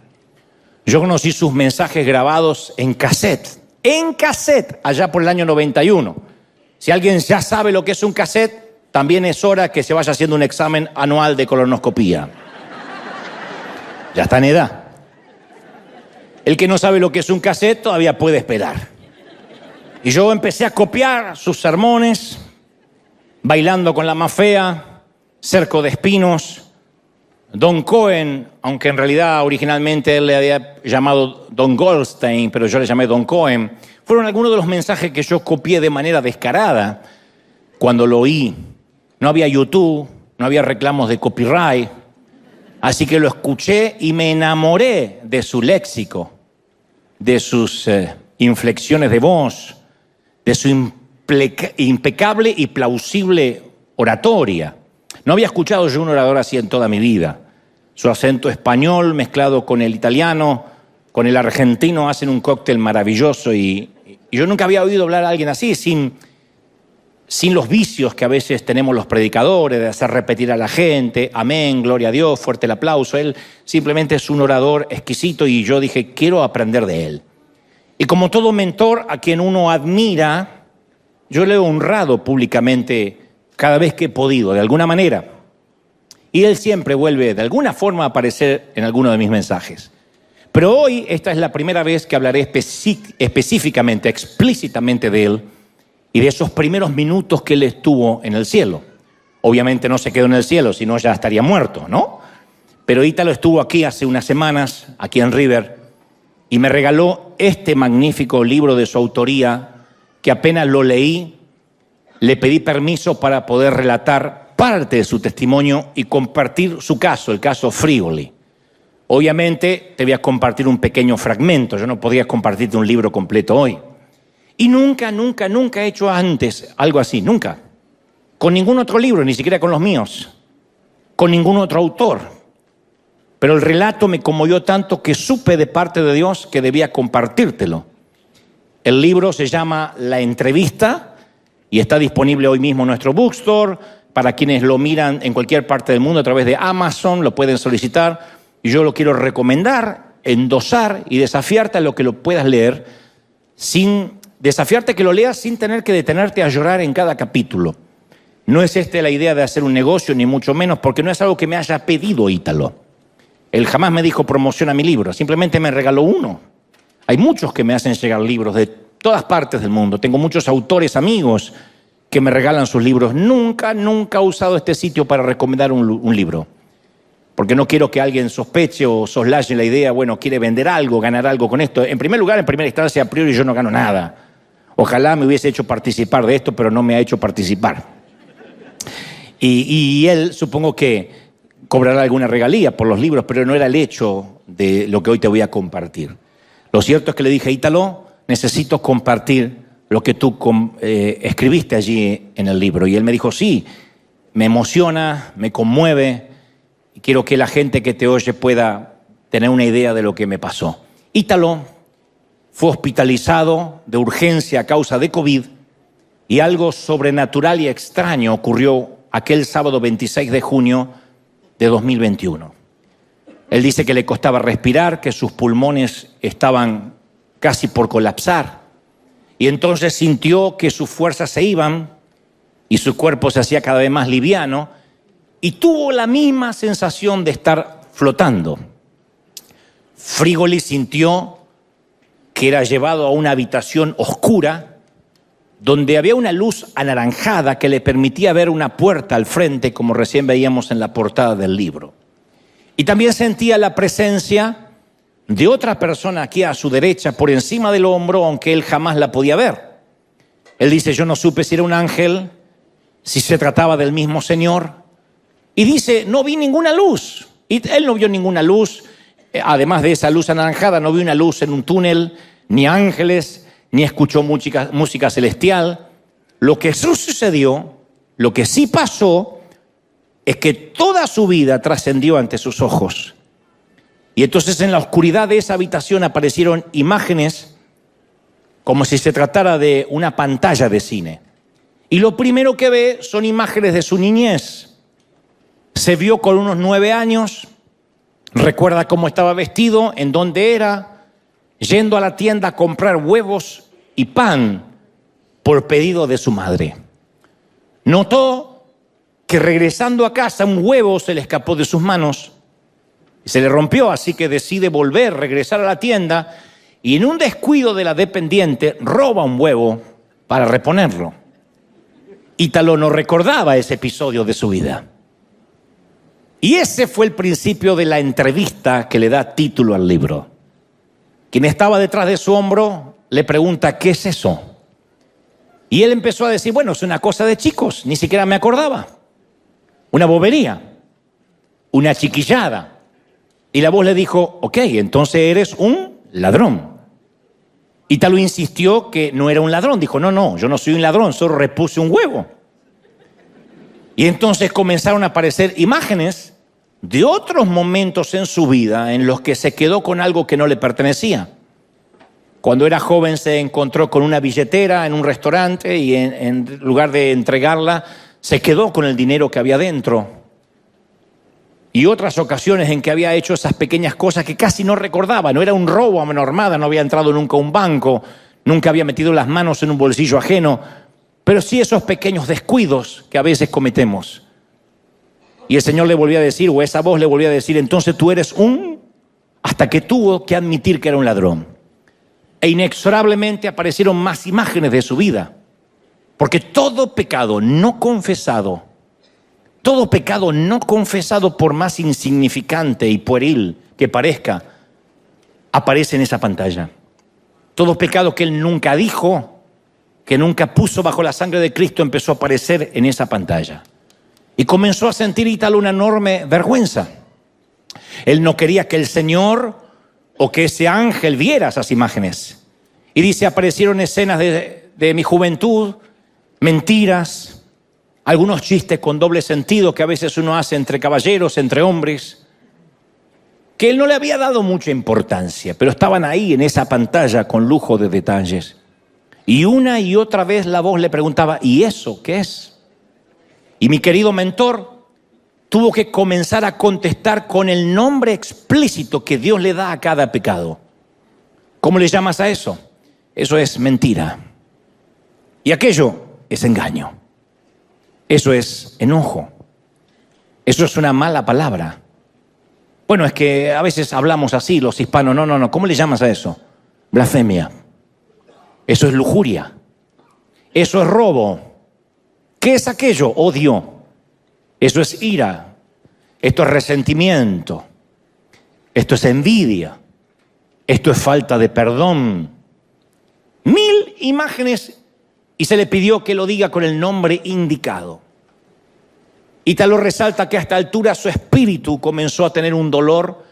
Yo conocí sus mensajes grabados en cassette, allá por el año 91. Si alguien ya sabe lo que es un cassette, también es hora que se vaya haciendo un examen anual de colonoscopía. Ya está en edad. El que no sabe lo que es un cassette todavía puede esperar. Y yo empecé a copiar sus sermones, Bailando con la más fea, Cerco de espinos, Don Cohen, aunque en realidad originalmente él le había llamado Don Goldstein, pero yo le llamé Don Cohen. Fueron algunos de los mensajes que yo copié de manera descarada cuando lo oí. No había YouTube, no había reclamos de copyright, así que lo escuché y me enamoré de su léxico. de sus inflexiones de voz, de su impecable y plausible oratoria. No había escuchado yo un orador así en toda mi vida. Su acento español mezclado con el italiano, con el argentino, hacen un cóctel maravilloso y yo nunca había oído hablar a alguien así, sin los vicios que a veces tenemos los predicadores, de hacer repetir a la gente, amén, gloria a Dios, fuerte el aplauso. Él simplemente es un orador exquisito y yo dije, quiero aprender de él. Y como todo mentor a quien uno admira, yo le he honrado públicamente cada vez que he podido, de alguna manera. Y él siempre vuelve de alguna forma a aparecer en alguno de mis mensajes. Pero hoy esta es la primera vez que hablaré específicamente, explícitamente de él y de esos primeros minutos que él estuvo en el cielo. Obviamente no se quedó en el cielo, si no ya estaría muerto, ¿no? Pero Ítalo estuvo aquí hace unas semanas, aquí en River, y me regaló este magnífico libro de su autoría, que apenas lo leí, le pedí permiso para poder relatar parte de su testimonio y compartir su caso, el caso Frigoli. Obviamente te voy a compartir un pequeño fragmento, yo no podría compartirte un libro completo hoy. Y nunca he hecho antes algo así, nunca. Con ningún otro libro, ni siquiera con los míos, con ningún otro autor. Pero el relato me conmovió tanto que supe de parte de Dios que debía compartírtelo. El libro se llama La Entrevista y está disponible hoy mismo en nuestro bookstore. Para quienes lo miran en cualquier parte del mundo a través de Amazon, lo pueden solicitar. Y yo lo quiero recomendar, endosar y desafiarte a lo que lo puedas leer, desafiarte que lo leas sin tener que detenerte a llorar en cada capítulo. No es esta la idea de hacer un negocio, ni mucho menos, porque no es algo que me haya pedido Ítalo. Él jamás me dijo promociona mi libro, simplemente me regaló uno. Hay muchos que me hacen llegar libros de todas partes del mundo. Tengo muchos autores, amigos, que me regalan sus libros. Nunca he usado este sitio para recomendar un libro. Porque no quiero que alguien sospeche o soslaye la idea, bueno, quiere vender algo, ganar algo con esto. En primer lugar, en primera instancia, a priori yo no gano nada. Ojalá me hubiese hecho participar de esto, pero no me ha hecho participar. Y él, supongo que cobrará alguna regalía por los libros, pero no era el hecho de lo que hoy te voy a compartir. Lo cierto es que le dije, Ítalo, necesito compartir lo que tú escribiste allí en el libro. Y él me dijo, sí, me emociona, me conmueve, y quiero que la gente que te oye pueda tener una idea de lo que me pasó. Ítalo fue hospitalizado de urgencia a causa de COVID y algo sobrenatural y extraño ocurrió aquel sábado 26 de junio de 2021. Él dice que le costaba respirar, que sus pulmones estaban casi por colapsar y entonces sintió que sus fuerzas se iban y su cuerpo se hacía cada vez más liviano y tuvo la misma sensación de estar flotando. Frigoli sintió que era llevado a una habitación oscura donde había una luz anaranjada que le permitía ver una puerta al frente, como recién veíamos en la portada del libro. Y también sentía la presencia de otra persona aquí a su derecha, por encima del hombro, aunque él jamás la podía ver. Él dice, yo no supe si era un ángel, si se trataba del mismo Señor. Y dice, no vi ninguna luz. Y él no vio ninguna luz. Además de esa luz anaranjada, no vio una luz en un túnel, ni ángeles, ni escuchó música celestial. Lo que sucedió, lo que sí pasó, es que toda su vida trascendió ante sus ojos. Y entonces en la oscuridad de esa habitación aparecieron imágenes como si se tratara de una pantalla de cine. Y lo primero que ve son imágenes de su niñez. Se vio con unos 9 años, recuerda cómo estaba vestido, en dónde era, yendo a la tienda a comprar huevos y pan por pedido de su madre. Notó que regresando a casa un huevo se le escapó de sus manos y se le rompió, así que decide regresar a la tienda y en un descuido de la dependiente roba un huevo para reponerlo. Ítalo no recordaba ese episodio de su vida. Y ese fue el principio de la entrevista que le da título al libro. Quien estaba detrás de su hombro le pregunta, ¿qué es eso? Y él empezó a decir, bueno, es una cosa de chicos, ni siquiera me acordaba. Una bobería, una chiquillada. Y la voz le dijo, ok, entonces eres un ladrón. Ítalo insistió que no era un ladrón. Dijo, no, yo no soy un ladrón, solo repuse un huevo. Y entonces comenzaron a aparecer imágenes de otros momentos en su vida en los que se quedó con algo que no le pertenecía. Cuando era joven se encontró con una billetera en un restaurante y en lugar de entregarla, se quedó con el dinero que había dentro. Y otras ocasiones en que había hecho esas pequeñas cosas que casi no recordaba. No era un robo a mano armada, no había entrado nunca a un banco, nunca había metido las manos en un bolsillo ajeno, pero sí esos pequeños descuidos que a veces cometemos. Y el Señor le volvió a decir, o esa voz le volvió a decir, entonces tú eres hasta que tuvo que admitir que era un ladrón. E inexorablemente aparecieron más imágenes de su vida. Porque todo pecado no confesado por más insignificante y pueril que parezca, aparece en esa pantalla. Todo pecado que él nunca dijo, que nunca puso bajo la sangre de Cristo, empezó a aparecer en esa pantalla. Y comenzó a sentir Ítalo una enorme vergüenza. Él no quería que el Señor o que ese ángel viera esas imágenes. Y dice, aparecieron escenas de mi juventud, mentiras, algunos chistes con doble sentido que a veces uno hace entre caballeros, entre hombres, que él no le había dado mucha importancia, pero estaban ahí en esa pantalla con lujo de detalles. Y una y otra vez la voz le preguntaba, ¿y eso qué es? Y mi querido mentor tuvo que comenzar a contestar con el nombre explícito que Dios le da a cada pecado. ¿Cómo le llamas a eso? Eso es mentira. Y aquello es engaño. Eso es enojo. Eso es una mala palabra. Bueno, es que a veces hablamos así, los hispanos. No. ¿Cómo le llamas a eso? Blasfemia. Eso es lujuria. Eso es robo. ¿Qué es aquello? Odio. Eso es ira. Esto es resentimiento. Esto es envidia. Esto es falta de perdón. 1000 imágenes y se le pidió que lo diga con el nombre indicado. Ítalo resalta que a esta altura su espíritu comenzó a tener un dolor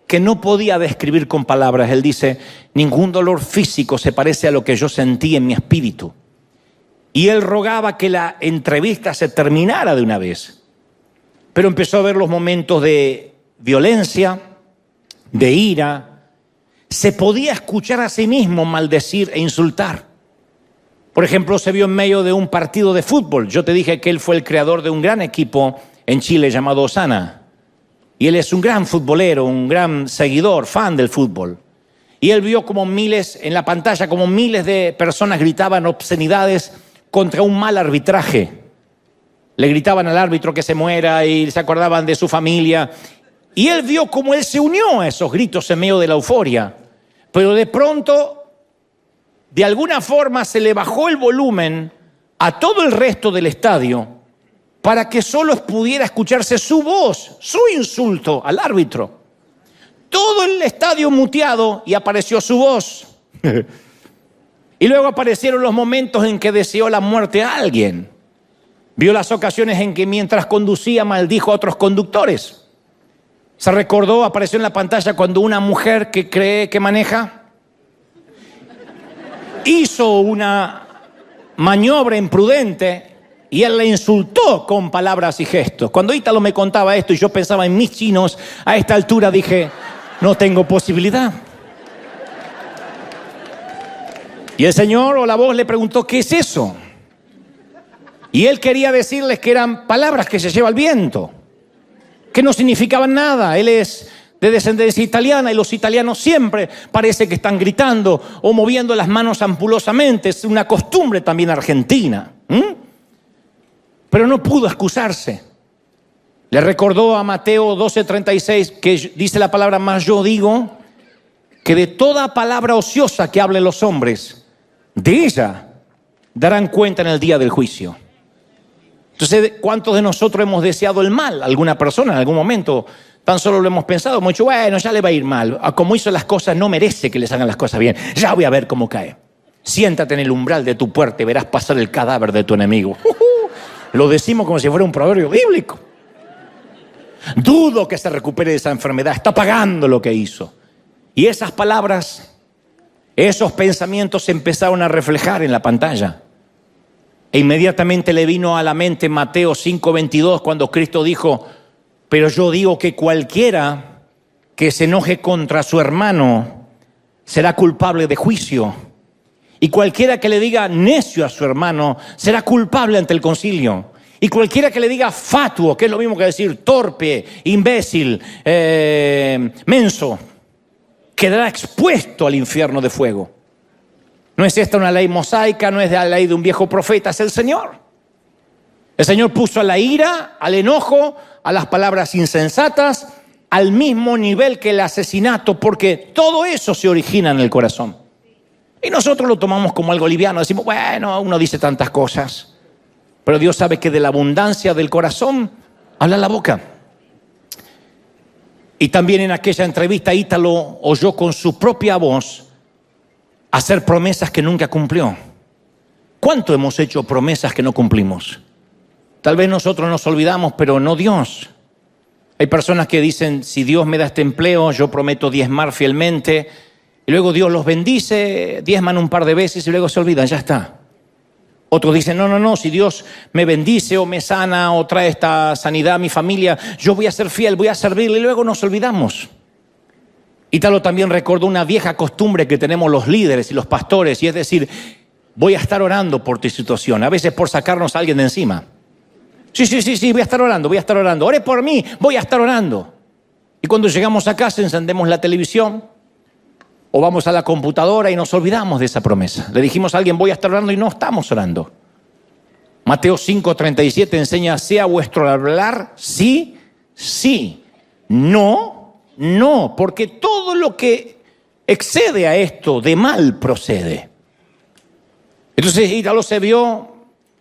que no podía describir con palabras. Él dice, ningún dolor físico se parece a lo que yo sentí en mi espíritu. Y él rogaba que la entrevista se terminara de una vez. Pero empezó a ver los momentos de violencia, de ira. Se podía escuchar a sí mismo maldecir e insultar. Por ejemplo, se vio en medio de un partido de fútbol. Yo te dije que él fue el creador de un gran equipo en Chile llamado Osana. Y él es un gran futbolero, un gran seguidor, fan del fútbol. Y él vio como miles, en la pantalla, como miles de personas gritaban obscenidades contra un mal arbitraje. Le gritaban al árbitro que se muera y se acordaban de su familia. Y él vio cómo él se unió a esos gritos en medio de la euforia. Pero de pronto, de alguna forma, se le bajó el volumen a todo el resto del estadio para que solo pudiera escucharse su voz, su insulto al árbitro. Todo el estadio muteado y apareció su voz. Y luego aparecieron los momentos en que deseó la muerte a alguien. Vio las ocasiones en que mientras conducía maldijo a otros conductores. Se recordó, apareció en la pantalla cuando una mujer que cree que maneja hizo una maniobra imprudente y él le insultó con palabras y gestos. Cuando Ítalo me contaba esto y yo pensaba en mis chinos, a esta altura dije, no tengo posibilidad. Y el Señor o la voz le preguntó, ¿qué es eso? Y él quería decirles que eran palabras que se lleva el viento, que no significaban nada. Él es de descendencia italiana y los italianos siempre parece que están gritando o moviendo las manos ampulosamente. Es una costumbre también argentina. Pero no pudo excusarse. Le recordó a Mateo 12:36 que dice la palabra, más yo digo que de toda palabra ociosa que hablen los hombres, de ella darán cuenta en el día del juicio. Entonces, ¿cuántos de nosotros hemos deseado el mal a alguna persona en algún momento? Tan solo lo hemos pensado, hemos dicho, bueno, ya le va a ir mal. Como hizo las cosas, no merece que les hagan las cosas bien. Ya voy a ver cómo cae. Siéntate en el umbral de tu puerta y verás pasar el cadáver de tu enemigo. Lo decimos como si fuera un proverbio bíblico. Dudo que se recupere de esa enfermedad. Está pagando lo que hizo. Y esas palabras Esos pensamientos se empezaron a reflejar en la pantalla. E inmediatamente le vino a la mente Mateo 5:22 cuando Cristo dijo: pero yo digo que cualquiera que se enoje contra su hermano será culpable de juicio. Y cualquiera que le diga necio a su hermano será culpable ante el concilio. Y cualquiera que le diga fatuo, que es lo mismo que decir torpe, imbécil, menso, quedará expuesto al infierno de fuego. No es esta una ley mosaica, no es la ley de un viejo profeta, es el Señor. El Señor puso a la ira, al enojo, a las palabras insensatas, al mismo nivel que el asesinato, porque todo eso se origina en el corazón. Y nosotros lo tomamos como algo liviano, decimos, bueno, uno dice tantas cosas, pero Dios sabe que de la abundancia del corazón habla la boca. Y también en aquella entrevista Ítalo oyó con su propia voz hacer promesas que nunca cumplió. ¿Cuánto hemos hecho promesas que no cumplimos? Tal vez nosotros nos olvidamos, pero no Dios. Hay personas que dicen, si Dios me da este empleo, yo prometo diezmar fielmente. Y luego Dios los bendice, diezman un par de veces y luego se olvidan, ya está. Otros dicen, no, si Dios me bendice o me sana o trae esta sanidad a mi familia, yo voy a ser fiel, voy a servirle, y luego nos olvidamos. Ítalo también recordó una vieja costumbre que tenemos los líderes y los pastores, y es decir, voy a estar orando por tu situación, a veces por sacarnos a alguien de encima. Sí, voy a estar orando, ore por mí, voy a estar orando. Y cuando llegamos a casa encendemos la televisión o vamos a la computadora y nos olvidamos de esa promesa. Le dijimos a alguien, voy a estar orando, y no estamos orando. Mateo 5:37 enseña, sea vuestro hablar sí, no, porque todo lo que excede a esto de mal procede. Entonces Ítalo se vio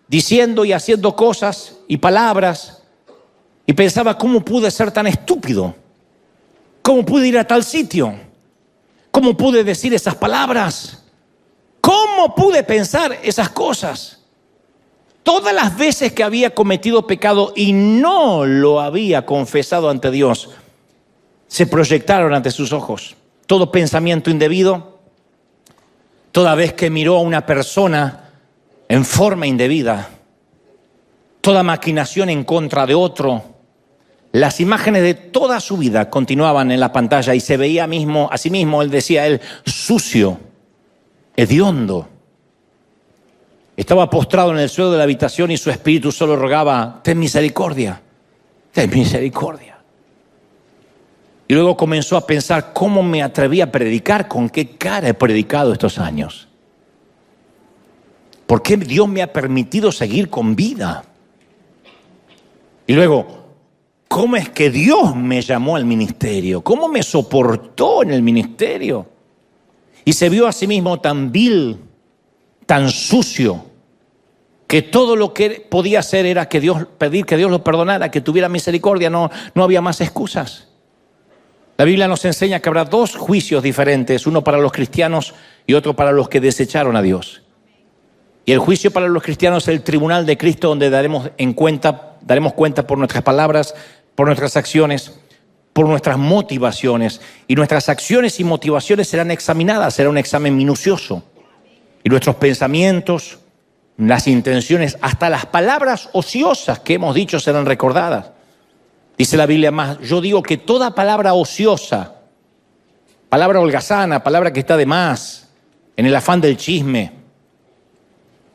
diciendo y haciendo cosas y palabras y pensaba, ¿cómo pude ser tan estúpido? ¿Cómo pude ir a tal sitio? ¿Cómo pude decir esas palabras? ¿Cómo pude pensar esas cosas? Todas las veces que había cometido pecado y no lo había confesado ante Dios, se proyectaron ante sus ojos. Todo pensamiento indebido, toda vez que miró a una persona en forma indebida, toda maquinación en contra de otro, las imágenes de toda su vida continuaban en la pantalla y se veía a sí mismo, él decía, sucio, hediondo. Estaba postrado en el suelo de la habitación y su espíritu solo rogaba, ten misericordia, ten misericordia. Y luego comenzó a pensar, ¿cómo me atreví a predicar? ¿Con qué cara he predicado estos años? ¿Por qué Dios me ha permitido seguir con vida? Y luego, ¿cómo es que Dios me llamó al ministerio? ¿Cómo me soportó en el ministerio? Y se vio a sí mismo tan vil, tan sucio, que todo lo que podía hacer era pedir que Dios lo perdonara, que tuviera misericordia, no había más excusas. La Biblia nos enseña que habrá dos juicios diferentes, uno para los cristianos y otro para los que desecharon a Dios. Y el juicio para los cristianos es el tribunal de Cristo, donde daremos cuenta por nuestras palabras, por nuestras acciones, por nuestras motivaciones. Y nuestras acciones y motivaciones serán examinadas, será un examen minucioso. Y nuestros pensamientos, las intenciones, hasta las palabras ociosas que hemos dicho serán recordadas. Dice la Biblia más, yo digo que toda palabra ociosa, palabra holgazana, palabra que está de más, en el afán del chisme,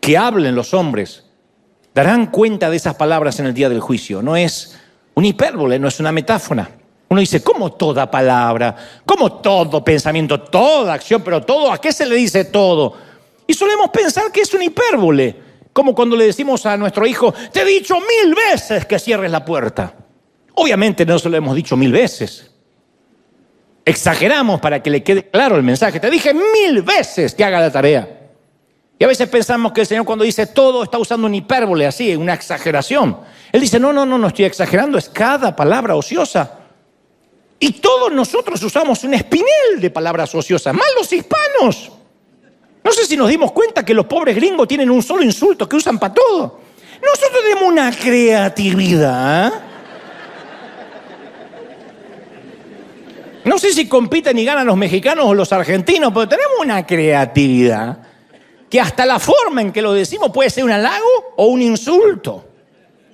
que hablen los hombres, darán cuenta de esas palabras en el día del juicio. No es una hipérbole, no es una metáfora. Uno dice, ¿cómo toda palabra? ¿Cómo todo pensamiento? Toda acción, pero todo, ¿a qué se le dice todo? Y solemos pensar que es una hipérbole. Como cuando le decimos a nuestro hijo, te he dicho 1000 veces que cierres la puerta. Obviamente no se lo hemos dicho 1000 veces. Exageramos para que le quede claro el mensaje. Te dije 1000 veces que haga la tarea. Y a veces pensamos que el Señor cuando dice todo está usando una hipérbole así, una exageración. Él dice, no estoy exagerando, es cada palabra ociosa. Y todos nosotros usamos un espinel de palabras ociosas, más los hispanos. No sé si nos dimos cuenta que los pobres gringos tienen un solo insulto que usan para todo. Nosotros tenemos una creatividad. No sé si compiten y ganan los mexicanos o los argentinos, pero tenemos una creatividad que hasta la forma en que lo decimos puede ser un halago o un insulto.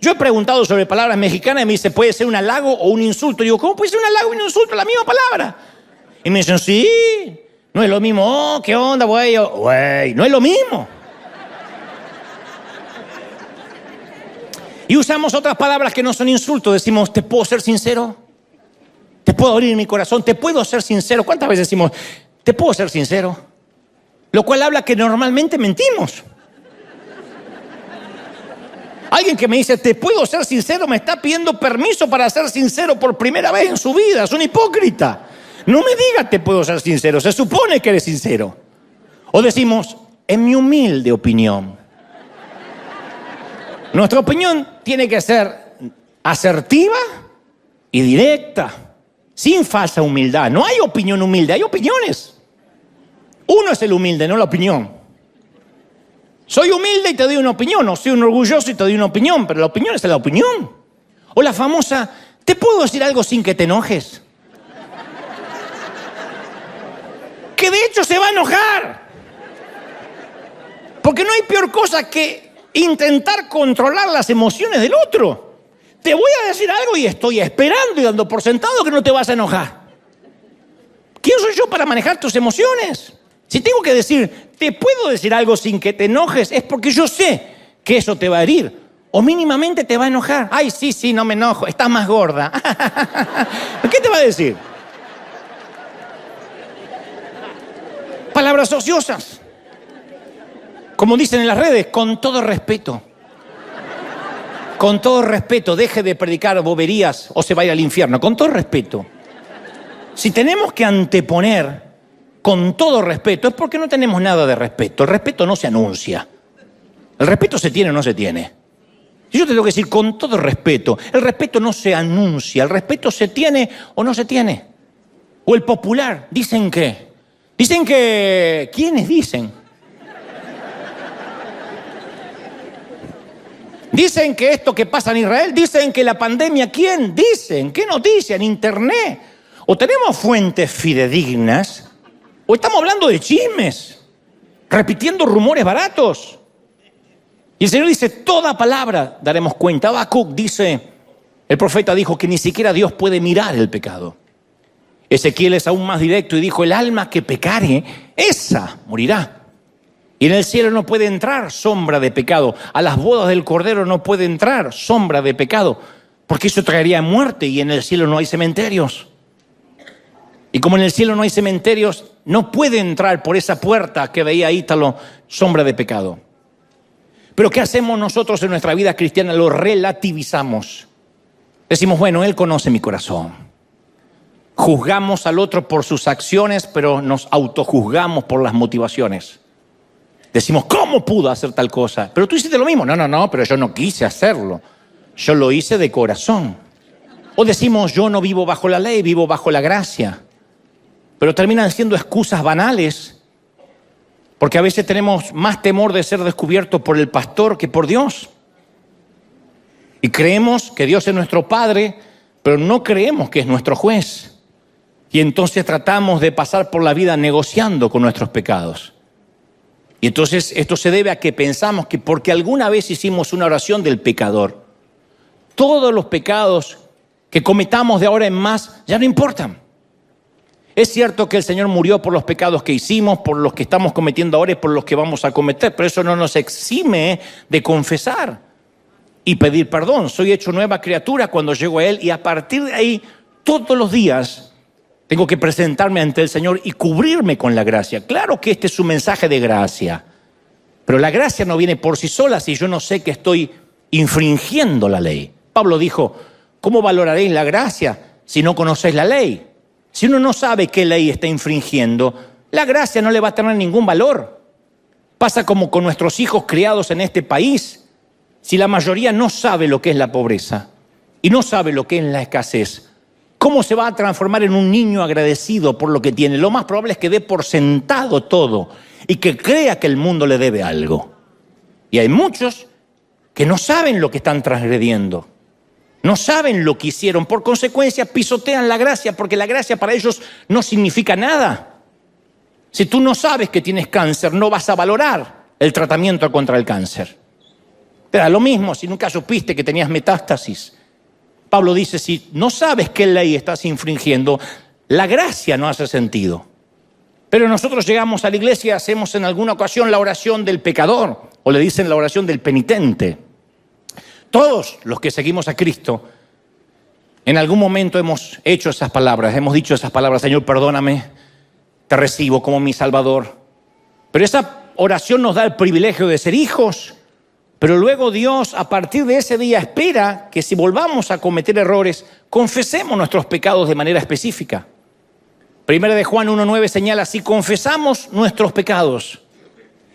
Yo he preguntado sobre palabras mexicanas y me dice, puede ser un halago o un insulto. Digo, ¿cómo puede ser un halago y un insulto? La misma palabra. Y me dicen, sí, no es lo mismo. Oh, ¿qué onda, güey? Güey, no es lo mismo. Y usamos otras palabras que no son insultos. Decimos, ¿te puedo ser sincero? ¿Te puedo abrir mi corazón? ¿Te puedo ser sincero? ¿Cuántas veces decimos, ¿te puedo ser sincero? Lo cual habla que normalmente mentimos. Alguien que me dice, ¿te puedo ser sincero? Me está pidiendo permiso para ser sincero por primera vez en su vida. Es un hipócrita. No me diga, te puedo ser sincero. Se supone que eres sincero. O decimos, en mi humilde opinión. Nuestra opinión tiene que ser asertiva y directa, sin falsa humildad. No hay opinión humilde, hay opiniones. Uno es el humilde, no la opinión. Soy humilde y te doy una opinión, o soy un orgulloso y te doy una opinión, pero la opinión es la opinión. O la famosa, ¿te puedo decir algo sin que te enojes? Que de hecho se va a enojar. Porque no hay peor cosa que intentar controlar las emociones del otro. Te voy a decir algo y estoy esperando y dando por sentado que no te vas a enojar. ¿Quién soy yo para manejar tus emociones? Si tengo que decir, te puedo decir algo sin que te enojes, es porque yo sé que eso te va a herir. O mínimamente te va a enojar. Ay, sí, no me enojo, estás más gorda. ¿Qué te va a decir? Palabras ociosas. Como dicen en las redes, con todo respeto. Con todo respeto, deje de predicar boberías o se va a ir al infierno. Con todo respeto. Si tenemos que anteponer con todo respeto, es porque no tenemos nada de respeto. El respeto no se anuncia. El respeto se tiene o no se tiene. Y yo te tengo que decir con todo respeto, el respeto no se anuncia, el respeto se tiene o no se tiene. O el popular, dicen que. ¿Quiénes dicen? Dicen que esto que pasa en Israel, dicen que la pandemia, ¿quién? Dicen, ¿qué noticia? En internet. O tenemos fuentes fidedignas, o estamos hablando de chismes, repitiendo rumores baratos. Y el Señor dice, toda palabra daremos cuenta. Habacuc dice, el profeta dijo que ni siquiera Dios puede mirar el pecado. Ezequiel es aún más directo y dijo, el alma que pecare, esa morirá. Y en el cielo no puede entrar sombra de pecado. A las bodas del Cordero no puede entrar sombra de pecado, porque eso traería muerte y en el cielo no hay cementerios. Y como en el cielo no hay cementerios, no puede entrar por esa puerta que veía Ítalo sombra de pecado. Pero ¿qué hacemos nosotros en nuestra vida cristiana? Lo relativizamos. Decimos, bueno, Él conoce mi corazón. Juzgamos al otro por sus acciones, pero nos autojuzgamos por las motivaciones. Decimos, ¿cómo pudo hacer tal cosa? Pero tú hiciste lo mismo. No, pero yo no quise hacerlo. Yo lo hice de corazón. O decimos, yo no vivo bajo la ley, vivo bajo la gracia. Pero terminan siendo excusas banales, porque a veces tenemos más temor de ser descubiertos por el pastor que por Dios. Y creemos que Dios es nuestro Padre, pero no creemos que es nuestro juez. Y entonces tratamos de pasar por la vida negociando con nuestros pecados. Y entonces esto se debe a que pensamos que porque alguna vez hicimos una oración del pecador, todos los pecados que cometamos de ahora en más ya no importan. Es cierto que el Señor murió por los pecados que hicimos, por los que estamos cometiendo ahora y por los que vamos a cometer, pero eso no nos exime de confesar y pedir perdón. Soy hecho nueva criatura cuando llego a Él y a partir de ahí, todos los días, tengo que presentarme ante el Señor y cubrirme con la gracia. Claro que este es un mensaje de gracia, pero la gracia no viene por sí sola si yo no sé que estoy infringiendo la ley. Pablo dijo, ¿cómo valoraréis la gracia si no conocéis la ley? Si uno no sabe qué ley está infringiendo, la gracia no le va a tener ningún valor. Pasa como con nuestros hijos criados en este país. Si la mayoría no sabe lo que es la pobreza y no sabe lo que es la escasez, ¿cómo se va a transformar en un niño agradecido por lo que tiene? Lo más probable es que dé por sentado todo y que crea que el mundo le debe algo. Y hay muchos que no saben lo que están transgrediendo. No saben lo que hicieron. Por consecuencia, pisotean la gracia, porque la gracia para ellos no significa nada. Si tú no sabes que tienes cáncer, no vas a valorar el tratamiento contra el cáncer. Te da lo mismo si nunca supiste que tenías metástasis. Pablo dice, si no sabes qué ley estás infringiendo, la gracia no hace sentido. Pero nosotros llegamos a la iglesia y hacemos en alguna ocasión la oración del pecador, o le dicen la oración del penitente. Todos los que seguimos a Cristo, en algún momento hemos hecho esas palabras, hemos dicho esas palabras, Señor, perdóname, te recibo como mi Salvador. Pero esa oración nos da el privilegio de ser hijos, pero luego Dios, a partir de ese día, espera que si volvamos a cometer errores, confesemos nuestros pecados de manera específica. Primera de Juan 1:9 señala, si confesamos nuestros pecados,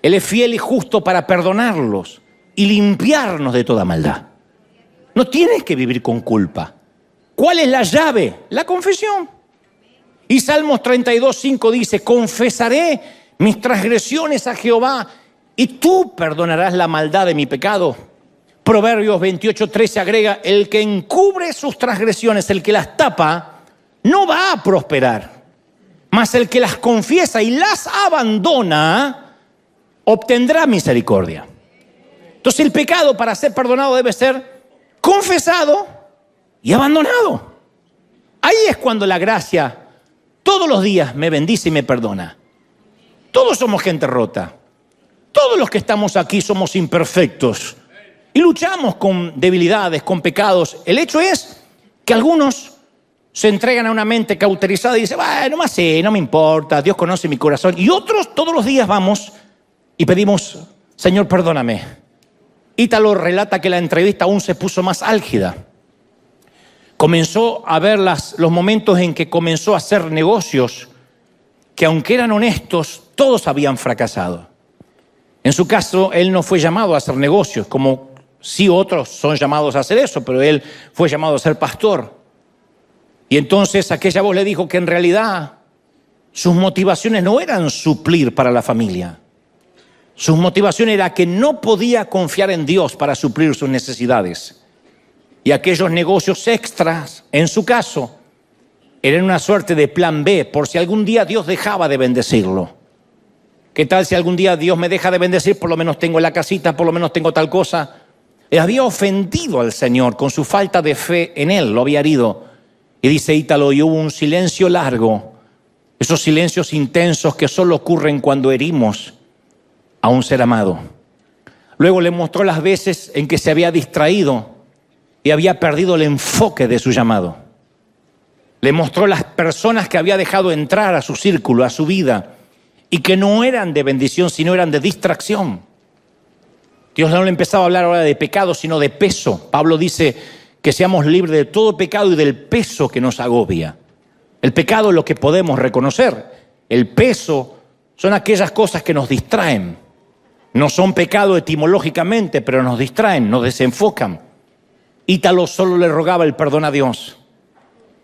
Él es fiel y justo para perdonarlos y limpiarnos de toda maldad. No tienes que vivir con culpa. ¿Cuál es la llave? La confesión. Y Salmos 32:5 dice, confesaré mis transgresiones a Jehová y tú perdonarás la maldad de mi pecado. Proverbios 28:13 agrega, el que encubre sus transgresiones, el que las tapa, no va a prosperar. Mas el que las confiesa y las abandona, obtendrá misericordia. Entonces el pecado para ser perdonado debe ser confesado y abandonado. Ahí es cuando la gracia todos los días me bendice y me perdona. Todos somos gente rota. Todos los que estamos aquí somos imperfectos y luchamos con debilidades, con pecados. El hecho es que algunos se entregan a una mente cauterizada y dicen, bueno, más sí, no me importa, Dios conoce mi corazón. Y otros todos los días vamos y pedimos, Señor, perdóname. Ítalo relata que la entrevista aún se puso más álgida. Comenzó a ver los momentos en que comenzó a hacer negocios que, aunque eran honestos, todos habían fracasado. En su caso, él no fue llamado a hacer negocios, como sí otros son llamados a hacer eso, pero él fue llamado a ser pastor. Y entonces aquella voz le dijo que en realidad sus motivaciones no eran suplir para la familia. Sus motivaciones era que no podía confiar en Dios para suplir sus necesidades. Y aquellos negocios extras, en su caso, eran una suerte de plan B, por si algún día Dios dejaba de bendecirlo. ¿Qué tal si algún día Dios me deja de bendecir? Por lo menos tengo la casita, por lo menos tengo tal cosa. Había ofendido al Señor con su falta de fe en Él, lo había herido. Y dice Ítalo, y hubo un silencio largo, esos silencios intensos que solo ocurren cuando herimos a un ser amado. Luego le mostró las veces en que se había distraído y había perdido el enfoque de su llamado. Le mostró las personas que había dejado entrar a su círculo, a su vida, y que no eran de bendición, sino eran de distracción. Dios no le empezaba a hablar ahora de pecado, sino de peso. Pablo dice que seamos libres de todo pecado y del peso que nos agobia. El pecado es lo que podemos reconocer. El peso son aquellas cosas que nos distraen. No son pecado etimológicamente, pero nos distraen, nos desenfocan. Ítalo solo le rogaba el perdón a Dios.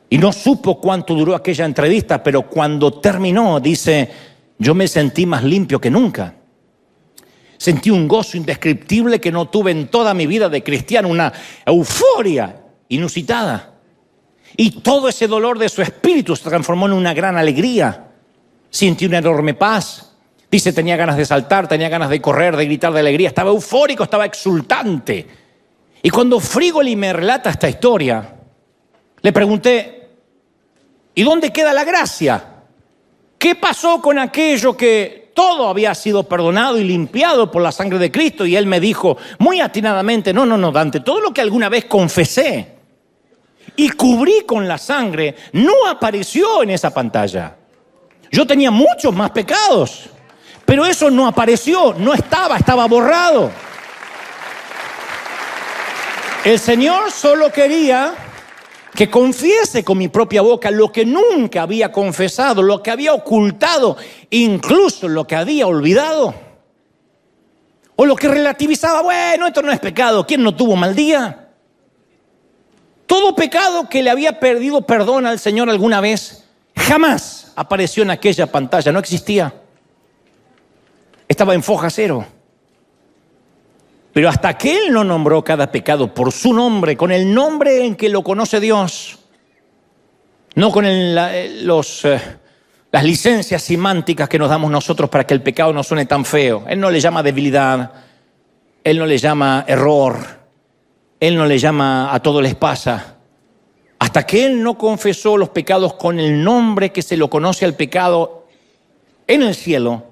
Y no supo cuánto duró aquella entrevista, pero cuando terminó, dice, yo me sentí más limpio que nunca. Sentí un gozo indescriptible que no tuve en toda mi vida de cristiano, una euforia inusitada. Y todo ese dolor de su espíritu se transformó en una gran alegría. Sintió una enorme paz. Dice, tenía ganas de saltar, tenía ganas de correr, de gritar de alegría. Estaba eufórico, estaba exultante. Y cuando Frigoli me relata esta historia, le pregunté, ¿y dónde queda la gracia? ¿Qué pasó con aquello que todo había sido perdonado y limpiado por la sangre de Cristo? Y él me dijo muy atinadamente, no, Dante, todo lo que alguna vez confesé y cubrí con la sangre no apareció en esa pantalla. Yo tenía muchos más pecados, pero eso no apareció, no estaba borrado. El Señor solo quería que confiese con mi propia boca lo que nunca había confesado, lo que había ocultado, incluso lo que había olvidado. O lo que relativizaba, bueno, esto no es pecado, ¿quién no tuvo mal día? Todo pecado que le había pedido perdón al Señor alguna vez, jamás apareció en aquella pantalla, no existía. Estaba en foja cero. Pero hasta que Él no nombró cada pecado por su nombre, con el nombre en que lo conoce Dios, no con las licencias semánticas que nos damos nosotros para que el pecado no suene tan feo. Él no le llama debilidad, Él no le llama error, Él no le llama a todo les pasa. Hasta que Él no confesó los pecados con el nombre que se lo conoce al pecado en el cielo,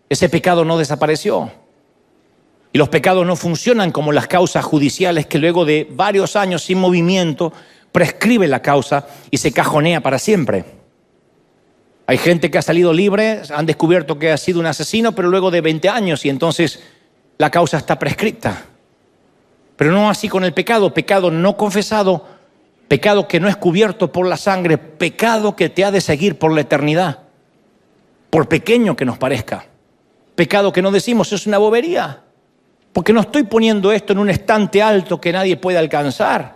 ese pecado no desapareció. Y los pecados no funcionan como las causas judiciales que luego de varios años sin movimiento prescribe la causa y se cajonea para siempre. Hay gente que ha salido libre, han descubierto que ha sido un asesino, pero luego de 20 años y entonces la causa está prescripta. Pero no así con el pecado, pecado no confesado, pecado que no es cubierto por la sangre, pecado que te ha de seguir por la eternidad, por pequeño que nos parezca. Pecado que no decimos, es una bobería, porque no estoy poniendo esto en un estante alto que nadie puede alcanzar.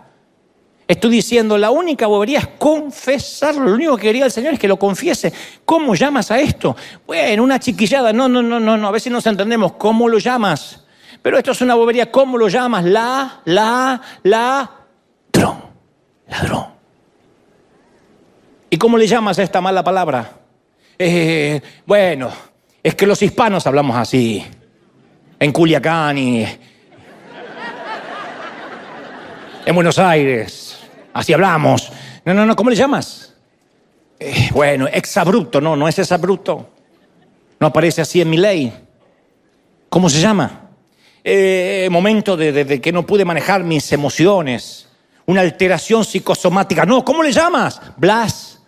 Estoy diciendo, la única bobería es confesarlo. Lo único que quería el Señor es que lo confiese. ¿Cómo llamas a esto? Bueno, una chiquillada. No. A veces nos entendemos. ¿Cómo lo llamas? Pero esto es una bobería. ¿Cómo lo llamas? Ladrón. ¿Y cómo le llamas a esta mala palabra? Bueno, es que los hispanos hablamos así. En Culiacán y en Buenos Aires. Así hablamos. No, ¿cómo le llamas? Bueno, exabrupto. No es exabrupto. No aparece así en mi ley. ¿Cómo se llama? Momento de que no pude manejar mis emociones. Una alteración psicosomática. No, ¿cómo le llamas? Blasfemia.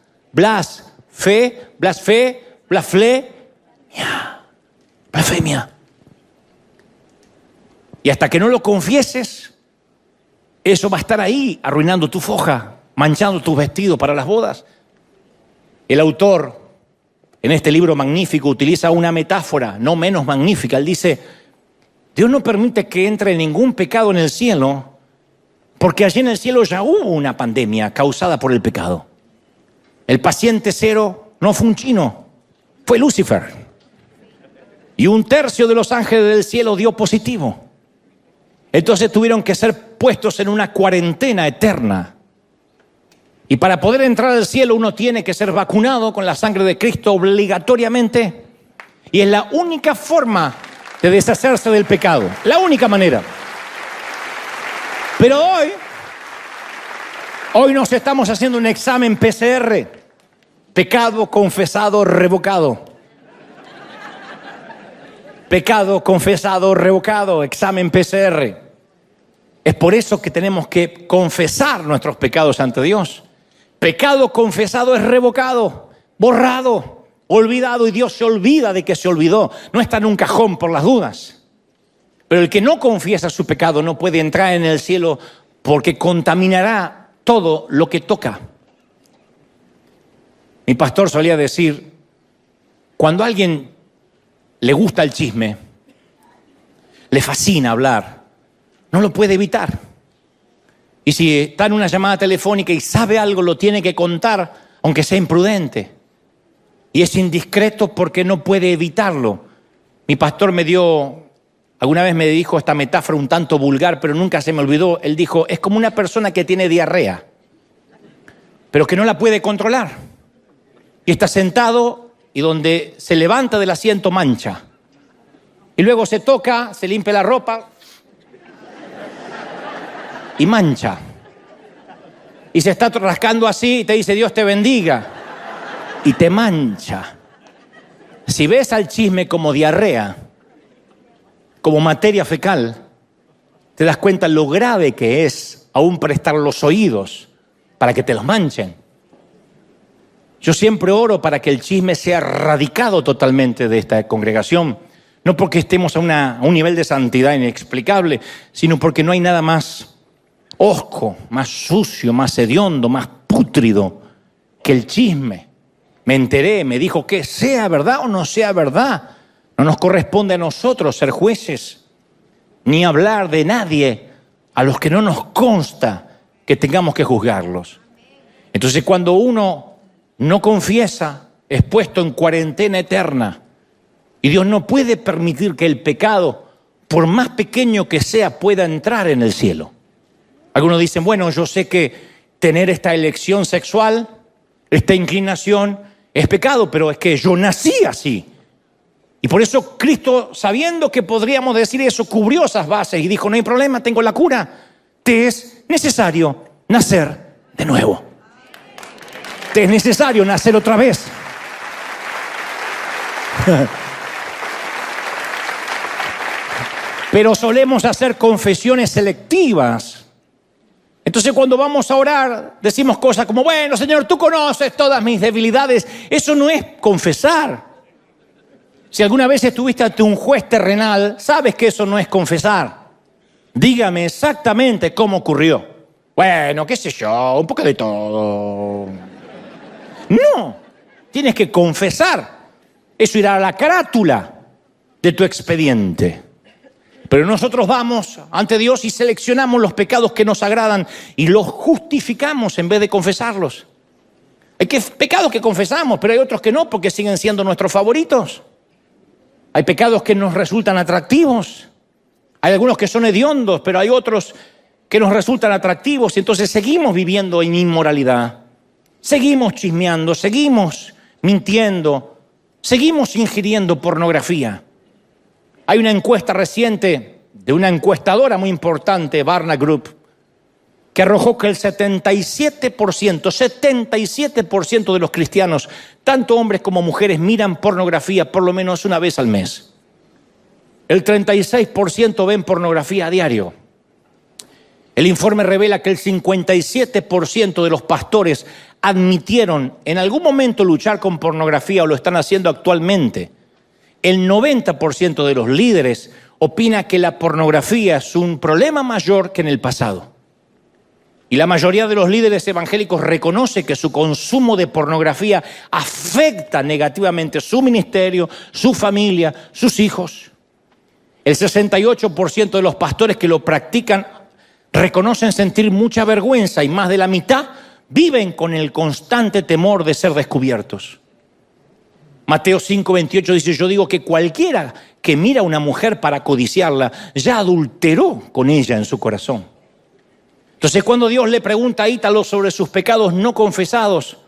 Y hasta que no lo confieses, eso va a estar ahí, arruinando tu foja, manchando tus vestidos para las bodas. El autor, en este libro magnífico, utiliza una metáfora no menos magnífica. Él dice, Dios no permite que entre ningún pecado en el cielo, porque allí en el cielo ya hubo una pandemia causada por el pecado. El paciente cero no fue un chino, fue Lucifer. Y 1/3 de los ángeles del cielo dio positivo. Entonces tuvieron que ser puestos en una cuarentena eterna. Y para poder entrar al cielo uno tiene que ser vacunado con la sangre de Cristo obligatoriamente. Y es la única forma de deshacerse del pecado. La única manera. Pero hoy nos estamos haciendo un examen PCR. Pecado confesado, revocado. Pecado confesado, revocado, examen PCR. Es por eso que tenemos que confesar nuestros pecados ante Dios. Pecado confesado es revocado, borrado, olvidado, y Dios se olvida de que se olvidó. No está en un cajón por las dudas. Pero el que no confiesa su pecado no puede entrar en el cielo porque contaminará todo lo que toca. Mi pastor solía decir, cuando a alguien le gusta el chisme, le fascina hablar, no lo puede evitar. Y si está en una llamada telefónica y sabe algo, lo tiene que contar, aunque sea imprudente. Y es indiscreto porque no puede evitarlo. Mi pastor alguna vez me dijo esta metáfora un tanto vulgar, pero nunca se me olvidó. Él dijo, es como una persona que tiene diarrea, pero que no la puede controlar. Y está sentado y donde se levanta del asiento mancha. Y luego se toca, se limpia la ropa y mancha. Y se está rascando así y te dice, Dios te bendiga. Y te mancha. Si ves al chisme como diarrea, como materia fecal, te das cuenta lo grave que es aún prestar los oídos para que te los manchen. Yo siempre oro para que el chisme sea erradicado totalmente de esta congregación. No porque estemos a un nivel de santidad inexplicable, sino porque no hay nada más hosco, más sucio, más hediondo, más pútrido que el chisme. Me enteré, me dijo que sea verdad o no sea verdad. No nos corresponde a nosotros ser jueces, ni hablar de nadie a los que no nos consta que tengamos que juzgarlos. Entonces, cuando uno no confiesa, es puesto en cuarentena eterna. Y Dios no puede permitir que el pecado por más pequeño que sea, pueda entrar en el cielo. Algunos dicen, bueno, yo sé que tener esta elección sexual, esta inclinación, es pecado, pero es que yo nací así. Y por eso Cristo, sabiendo que podríamos decir eso, cubrió esas bases y dijo, no hay problema, tengo la cura. Te es necesario nacer de nuevo. Te es necesario nacer otra vez. Pero solemos hacer confesiones selectivas. Entonces cuando vamos a orar, decimos cosas como, bueno, Señor, tú conoces todas mis debilidades. Eso no es confesar. Si alguna vez estuviste ante un juez terrenal, sabes que eso no es confesar. Dígame exactamente cómo ocurrió. Bueno, qué sé yo, un poco de todo. No, tienes que confesar. Eso irá a la carátula de tu expediente. Pero nosotros vamos ante Dios y seleccionamos los pecados que nos agradan y los justificamos en vez de confesarlos. Hay pecados que confesamos, pero hay otros que no, porque siguen siendo nuestros favoritos. Hay pecados que nos resultan atractivos. Hay algunos que son hediondos, pero hay otros que nos resultan atractivos. Y entonces seguimos viviendo en inmoralidad. Seguimos chismeando, seguimos mintiendo, seguimos ingiriendo pornografía. Hay una encuesta reciente de una encuestadora muy importante, Barna Group, que arrojó que el 77% de los cristianos, tanto hombres como mujeres, miran pornografía por lo menos una vez al mes. El 36% ven pornografía a diario. El informe revela que el 57% de los pastores admitieron en algún momento luchar con pornografía o lo están haciendo actualmente. El 90% de los líderes opina que la pornografía es un problema mayor que en el pasado. Y la mayoría de los líderes evangélicos reconoce que su consumo de pornografía afecta negativamente su ministerio, su familia, sus hijos. El 68% de los pastores que lo practican reconocen sentir mucha vergüenza y más de la mitad viven con el constante temor de ser descubiertos. Mateo 5:28 dice, yo digo que cualquiera que mira a una mujer para codiciarla, ya adulteró con ella en su corazón. Entonces cuando Dios le pregunta a Ítalo sobre sus pecados no confesados,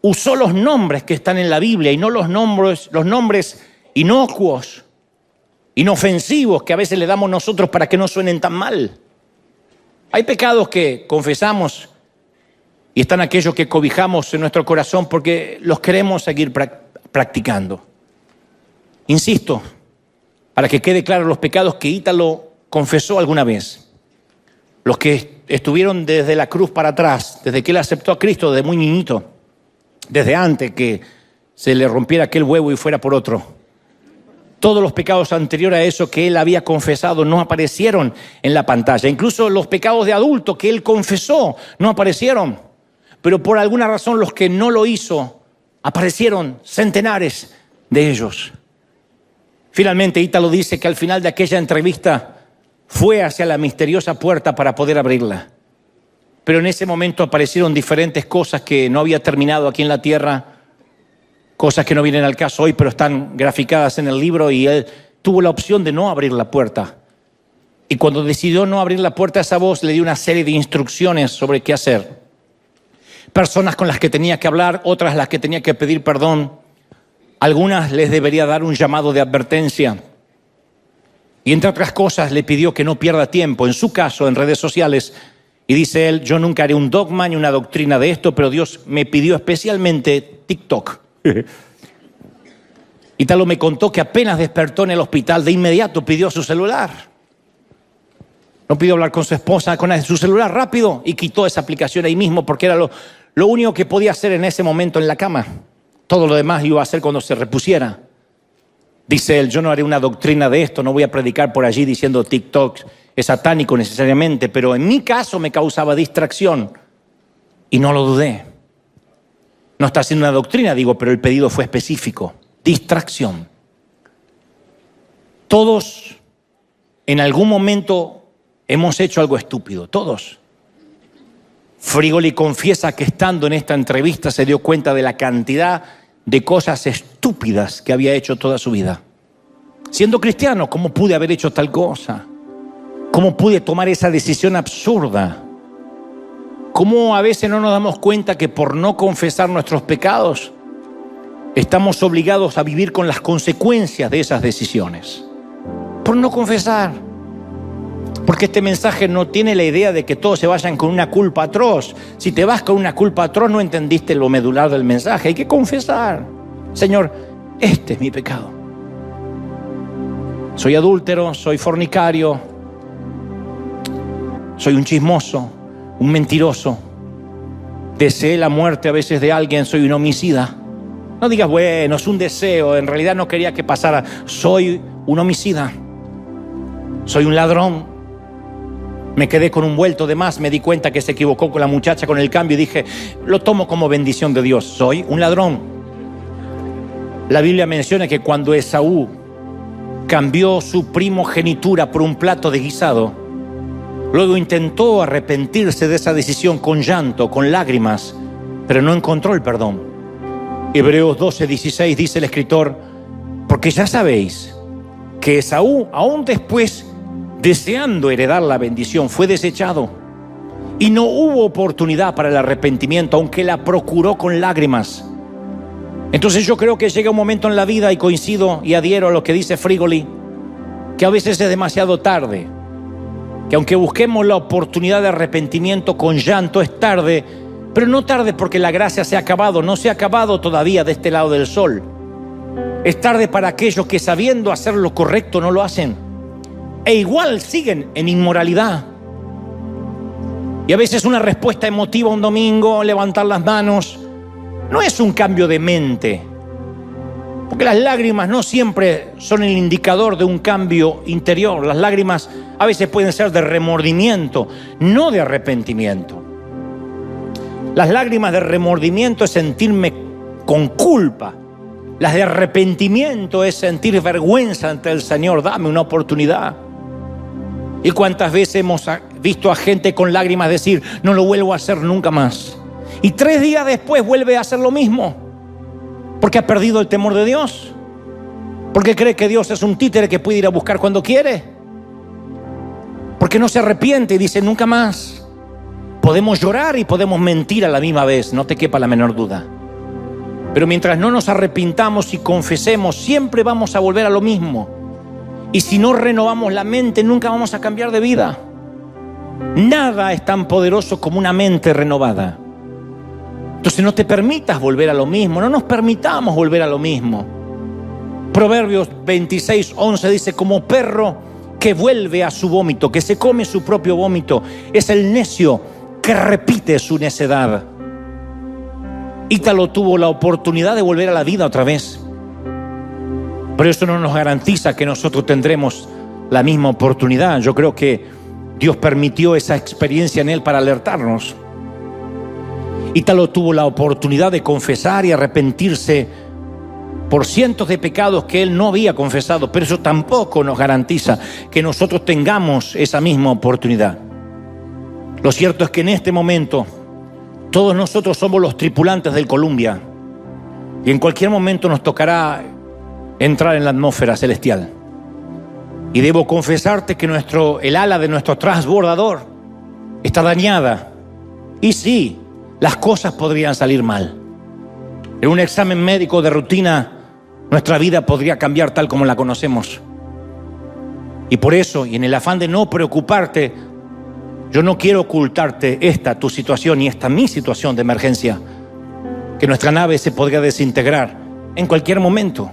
usó los nombres que están en la Biblia y no los nombres inocuos, inofensivos que a veces le damos nosotros para que no suenen tan mal. Hay pecados que confesamos y están aquellos que cobijamos en nuestro corazón porque los queremos seguir practicando. Insisto, para que quede claro los pecados que Ítalo confesó alguna vez. Los que estuvieron desde la cruz para atrás, desde que él aceptó a Cristo desde muy niñito, desde antes que se le rompiera aquel huevo y fuera por otro. Todos los pecados anteriores a eso que él había confesado no aparecieron en la pantalla. Incluso los pecados de adulto que él confesó no aparecieron. Pero por alguna razón los que no lo hizo, aparecieron centenares de ellos. Finalmente Ítalo dice que al final de aquella entrevista fue hacia la misteriosa puerta para poder abrirla. Pero en ese momento aparecieron diferentes cosas que no había terminado aquí en la tierra, cosas que no vienen al caso hoy, pero están graficadas en el libro, y él tuvo la opción de no abrir la puerta. Y cuando decidió no abrir la puerta, esa voz le dio una serie de instrucciones sobre qué hacer. Personas con las que tenía que hablar, otras las que tenía que pedir perdón. Algunas les debería dar un llamado de advertencia. Y entre otras cosas le pidió que no pierda tiempo, en su caso, en redes sociales. Y dice él, yo nunca haré un dogma ni una doctrina de esto, pero Dios me pidió especialmente TikTok. Ítalo me contó que apenas despertó en el hospital, de inmediato pidió su celular. No pidió hablar con su esposa, con su celular rápido, y quitó esa aplicación ahí mismo porque era lo único que podía hacer en ese momento en la cama. Todo lo demás iba a hacer cuando se repusiera. Dice él, yo no haré una doctrina de esto, no voy a predicar por allí diciendo TikTok es satánico necesariamente, pero en mi caso me causaba distracción y no lo dudé. No está haciendo una doctrina, digo, pero el pedido fue específico. Distracción. Todos en algún momento hemos hecho algo estúpido, todos. Frigoli confiesa que estando en esta entrevista se dio cuenta de la cantidad de cosas estúpidas que había hecho toda su vida. Siendo cristiano, ¿cómo pude haber hecho tal cosa? ¿Cómo pude tomar esa decisión absurda? ¿Cómo a veces no nos damos cuenta que por no confesar nuestros pecados estamos obligados a vivir con las consecuencias de esas decisiones? Por no confesar. Porque este mensaje no tiene la idea de que todos se vayan con una culpa atroz. Si te vas con una culpa atroz, no entendiste lo medular del mensaje. Hay que confesar. Señor, este es mi pecado. Soy adúltero, soy fornicario, soy un chismoso, un mentiroso. Deseé la muerte a veces de alguien, soy un homicida. No digas, bueno, es un deseo, en realidad no quería que pasara. Soy un homicida. Soy un ladrón. Me quedé con un vuelto de más, me di cuenta que se equivocó con la muchacha con el cambio y dije, lo tomo como bendición de Dios. Soy un ladrón. La Biblia menciona que cuando Esaú cambió su primogenitura por un plato de guisado, luego intentó arrepentirse de esa decisión con llanto, con lágrimas, pero no encontró el perdón. Hebreos 12:16 dice el escritor, porque ya sabéis que Esaú, aún después, deseando heredar la bendición, fue desechado y no hubo oportunidad para el arrepentimiento, aunque la procuró con lágrimas. Entonces yo creo que llega un momento en la vida, y coincido y adhiero a lo que dice Frigoli, que a veces es demasiado tarde, que aunque busquemos la oportunidad de arrepentimiento con llanto, es tarde, pero no tarde porque la gracia se ha acabado, no se ha acabado todavía de este lado del sol. Es tarde para aquellos que sabiendo hacer lo correcto no lo hacen, e igual siguen en inmoralidad. Y a veces una respuesta emotiva un domingo, levantar las manos, no es un cambio de mente, porque las lágrimas no siempre son el indicador de un cambio interior. Las lágrimas a veces pueden ser de remordimiento, no de arrepentimiento. Las lágrimas de remordimiento es sentirme con culpa. Las de arrepentimiento es sentir vergüenza ante el Señor. Dame una oportunidad. ¿Y cuántas veces hemos visto a gente con lágrimas decir, no lo vuelvo a hacer nunca más? Y 3 días después vuelve a hacer lo mismo, porque ha perdido el temor de Dios, porque cree que Dios es un títere que puede ir a buscar cuando quiere, porque no se arrepiente y dice nunca más. Podemos llorar y podemos mentir a la misma vez, no te quepa la menor duda. Pero mientras no nos arrepintamos y confesemos, siempre vamos a volver a lo mismo. Y si no renovamos la mente, nunca vamos a cambiar de vida. Nada es tan poderoso como una mente renovada. Entonces no te permitas volver a lo mismo, no nos permitamos volver a lo mismo. Proverbios 26:11 dice, como perro que vuelve a su vómito, que se come su propio vómito, es el necio que repite su necedad. Ítalo tuvo la oportunidad de volver a la vida otra vez, pero eso no nos garantiza que nosotros tendremos la misma oportunidad. Yo creo que Dios permitió esa experiencia en él para alertarnos. Ítalo tuvo la oportunidad de confesar y arrepentirse por cientos de pecados que él no había confesado, pero eso tampoco nos garantiza que nosotros tengamos esa misma oportunidad. Lo cierto es que en este momento todos nosotros somos los tripulantes del Columbia y en cualquier momento nos tocará entrar en la atmósfera celestial. Y debo confesarte que el ala de nuestro transbordador está dañada. Y sí, las cosas podrían salir mal. En un examen médico de rutina, nuestra vida podría cambiar tal como la conocemos. Y por eso, y en el afán de no preocuparte, yo no quiero ocultarte tu situación y mi situación de emergencia, que nuestra nave se podría desintegrar en cualquier momento.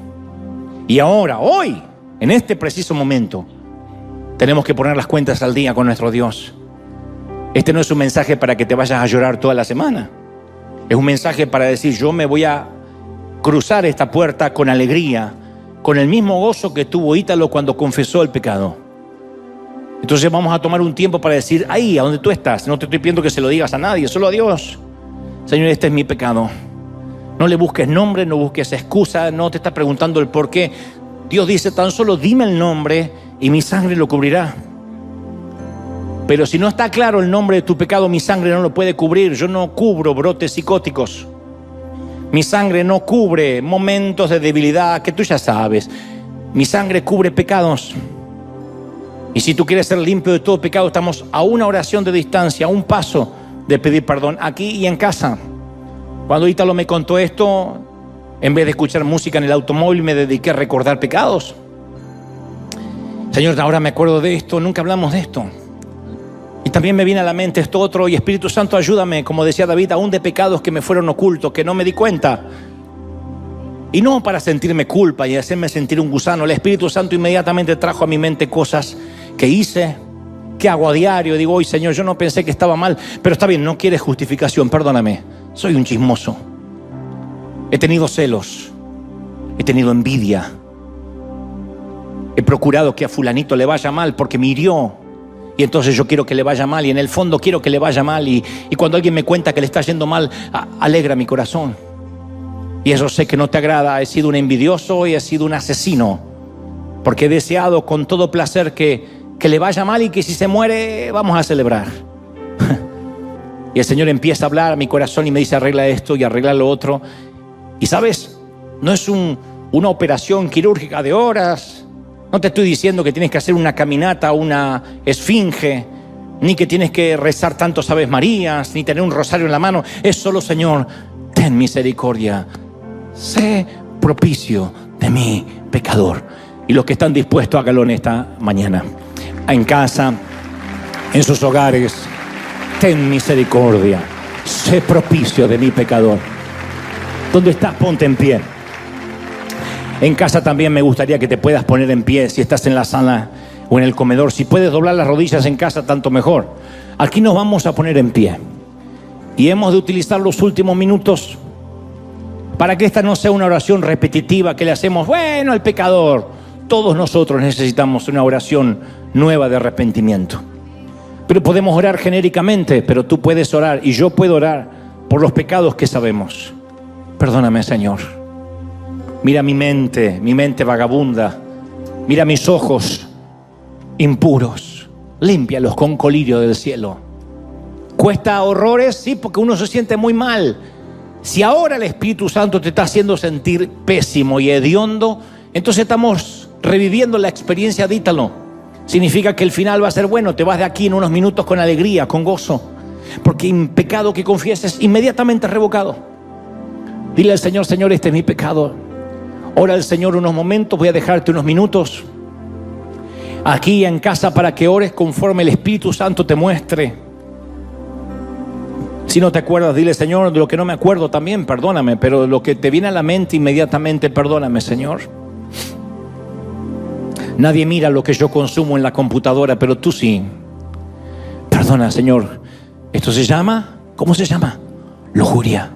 Y ahora, hoy, en este preciso momento, tenemos que poner las cuentas al día con nuestro Dios. Este no es un mensaje para que te vayas a llorar toda la semana. Es un mensaje para decir, yo me voy a cruzar esta puerta con alegría, con el mismo gozo que tuvo Ítalo cuando confesó el pecado. Entonces vamos a tomar un tiempo para decir, ahí, a donde tú estás, no te estoy pidiendo que se lo digas a nadie, solo a Dios. Señor, este es mi pecado. No le busques nombre, no busques excusa, no te está preguntando el por qué. Dios dice, tan solo dime el nombre y mi sangre lo cubrirá. Pero si no está claro el nombre de tu pecado, mi sangre no lo puede cubrir. Yo no cubro brotes psicóticos. Mi sangre no cubre momentos de debilidad que tú ya sabes. Mi sangre cubre pecados. Y si tú quieres ser limpio de todo pecado, estamos a una oración de distancia, a un paso de pedir perdón, aquí y en casa. Cuando Ítalo me contó esto, en vez de escuchar música en el automóvil, me dediqué a recordar pecados. Señor, ahora me acuerdo de esto, nunca hablamos de esto. Y también me viene a la mente esto otro, y Espíritu Santo, ayúdame, como decía David, aún de pecados que me fueron ocultos, que no me di cuenta. Y no para sentirme culpa y hacerme sentir un gusano. El Espíritu Santo inmediatamente trajo a mi mente cosas que hice, que hago a diario. Digo, hoy Señor, yo no pensé que estaba mal, pero está bien, no quieres justificación, perdóname. Soy un chismoso. He tenido celos, he tenido envidia. He procurado que a fulanito le vaya mal porque me hirió. Y entonces yo quiero que le vaya mal y en el fondo quiero que le vaya mal. Y cuando alguien me cuenta que le está yendo mal, alegra mi corazón. Y eso sé que no te agrada. He sido un envidioso y he sido un asesino. Porque he deseado con todo placer que le vaya mal y que si se muere vamos a celebrar. Y el Señor empieza a hablar a mi corazón y me dice, arregla esto y arregla lo otro. Y sabes, no es una operación quirúrgica de horas. No te estoy diciendo que tienes que hacer una caminata, una esfinge, ni que tienes que rezar tantos Aves Marías, ni tener un rosario en la mano. Es solo, Señor, ten misericordia. Sé propicio de mi pecador. Y los que están dispuestos, háganlo en esta mañana. En casa, en sus hogares, ten misericordia. Sé propicio de mi pecador. ¿Dónde estás? Ponte en pie. En casa también me gustaría que te puedas poner en pie. Si estás en la sala o en el comedor, si puedes doblar las rodillas en casa, tanto mejor. Aquí nos vamos a poner en pie. Y hemos de utilizar los últimos minutos para que esta no sea una oración repetitiva que le hacemos, bueno, al pecador. Todos nosotros necesitamos una oración nueva de arrepentimiento. Pero podemos orar genéricamente, pero tú puedes orar y yo puedo orar por los pecados que sabemos. Perdóname, Señor. Mira mi mente vagabunda. Mira mis ojos impuros. Límpialos con colirio del cielo. ¿Cuesta horrores? Sí, porque uno se siente muy mal. Si ahora el Espíritu Santo te está haciendo sentir pésimo y hediondo, entonces estamos reviviendo la experiencia de Ítalo. Significa que el final va a ser bueno. Te vas de aquí en unos minutos con alegría, con gozo. Porque un pecado que confieses inmediatamente revocado. Dile al Señor, Señor, este es mi pecado. Ora al Señor unos momentos, voy a dejarte unos minutos aquí en casa para que ores conforme el Espíritu Santo te muestre. Si no te acuerdas, dile, Señor, de lo que no me acuerdo también, perdóname, pero de lo que te viene a la mente inmediatamente, perdóname, Señor. Nadie mira lo que yo consumo en la computadora, pero tú sí. Perdona, Señor. Esto se llama, ¿cómo se llama? Lujuria.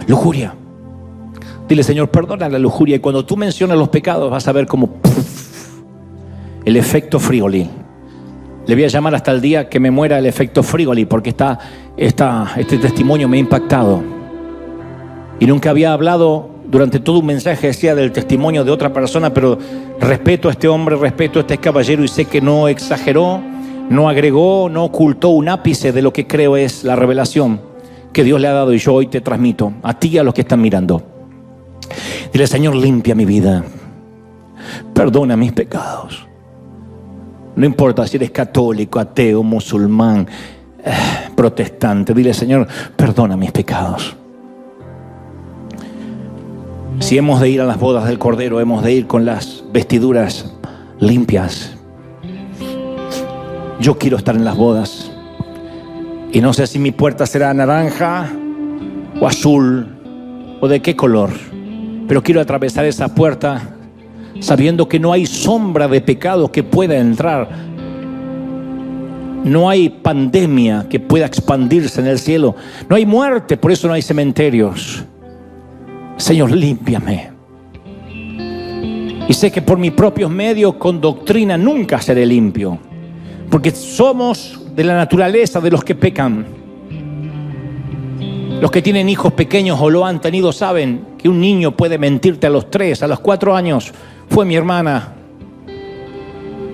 Lujuria. Dile, Señor, perdona la lujuria. Y cuando tú mencionas los pecados, vas a ver como el efecto Frigoli. Le voy a llamar hasta el día que me muera el efecto Frigoli, porque este testimonio me ha impactado. Y nunca había hablado durante todo un mensaje, decía, del testimonio de otra persona, pero respeto a este hombre, respeto a este caballero y sé que no exageró, no agregó, no ocultó un ápice de lo que creo es la revelación que Dios le ha dado y yo hoy te transmito a ti y a los que están mirando. Dile, Señor, limpia mi vida. Perdona mis pecados. No importa si eres católico, ateo, musulmán, protestante. Dile, Señor, perdona mis pecados. Si hemos de ir a las bodas del Cordero, hemos de ir con las vestiduras limpias. Yo quiero estar en las bodas. Y no sé si mi puerta será naranja o azul o de qué color. Pero quiero atravesar esa puerta sabiendo que no hay sombra de pecado que pueda entrar. No hay pandemia que pueda expandirse en el cielo. No hay muerte, por eso no hay cementerios. Señor, límpiame. Y sé que por mis propios medios, con doctrina, nunca seré limpio. Porque somos de la naturaleza de los que pecan. Los que tienen hijos pequeños o lo han tenido saben que un niño puede mentirte a los 3, a los 4 años. Fue mi hermana.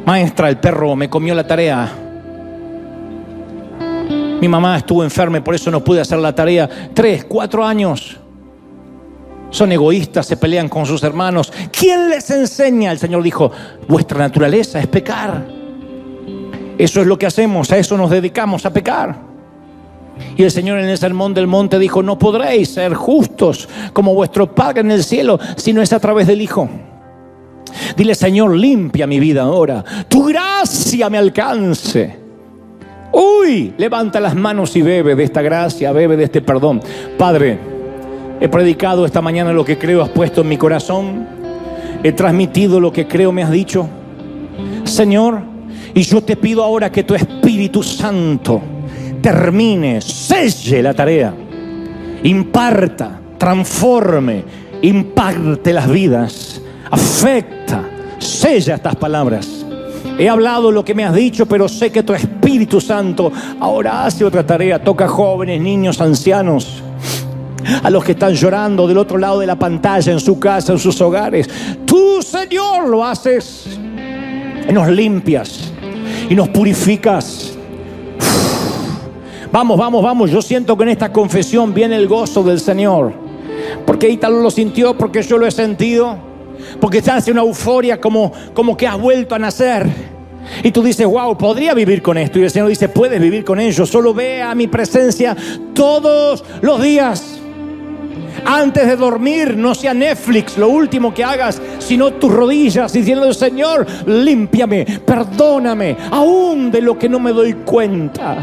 Maestra, el perro me comió la tarea. Mi mamá estuvo enferma, por eso no pude hacer la tarea. 3, 4 años. Son egoístas, se pelean con sus hermanos. ¿Quién les enseña? El Señor dijo, vuestra naturaleza es pecar. Eso es lo que hacemos, a eso nos dedicamos, a pecar. Y el Señor en el Sermón del Monte dijo, no podréis ser justos como vuestro Padre en el cielo, si no es a través del Hijo. Dile, Señor, limpia mi vida ahora. Tu gracia me alcance. Uy, levanta las manos y bebe de esta gracia, bebe de este perdón. Padre, he predicado esta mañana lo que creo has puesto en mi corazón. He transmitido lo que creo me has dicho. Señor, y yo te pido ahora que tu Espíritu Santo termine, selle la tarea, imparta, transforme, imparte las vidas, afecta, sella estas palabras. He hablado lo que me has dicho, pero sé que tu Espíritu Santo ahora hace otra tarea. Toca jóvenes, niños, ancianos, a los que están llorando del otro lado de la pantalla, en su casa, en sus hogares. Tú, Señor, lo haces y nos limpias y nos purificas. Vamos, vamos, vamos. Yo siento que en esta confesión viene el gozo del Señor. Porque Ítalo lo sintió, porque yo lo he sentido. Porque estás en una euforia como que has vuelto a nacer. Y tú dices, wow, podría vivir con esto. Y el Señor dice, puedes vivir con ello. Solo ve a mi presencia todos los días. Antes de dormir, no sea Netflix lo último que hagas, sino tus rodillas diciendo, Señor, límpiame, perdóname, aún de lo que no me doy cuenta.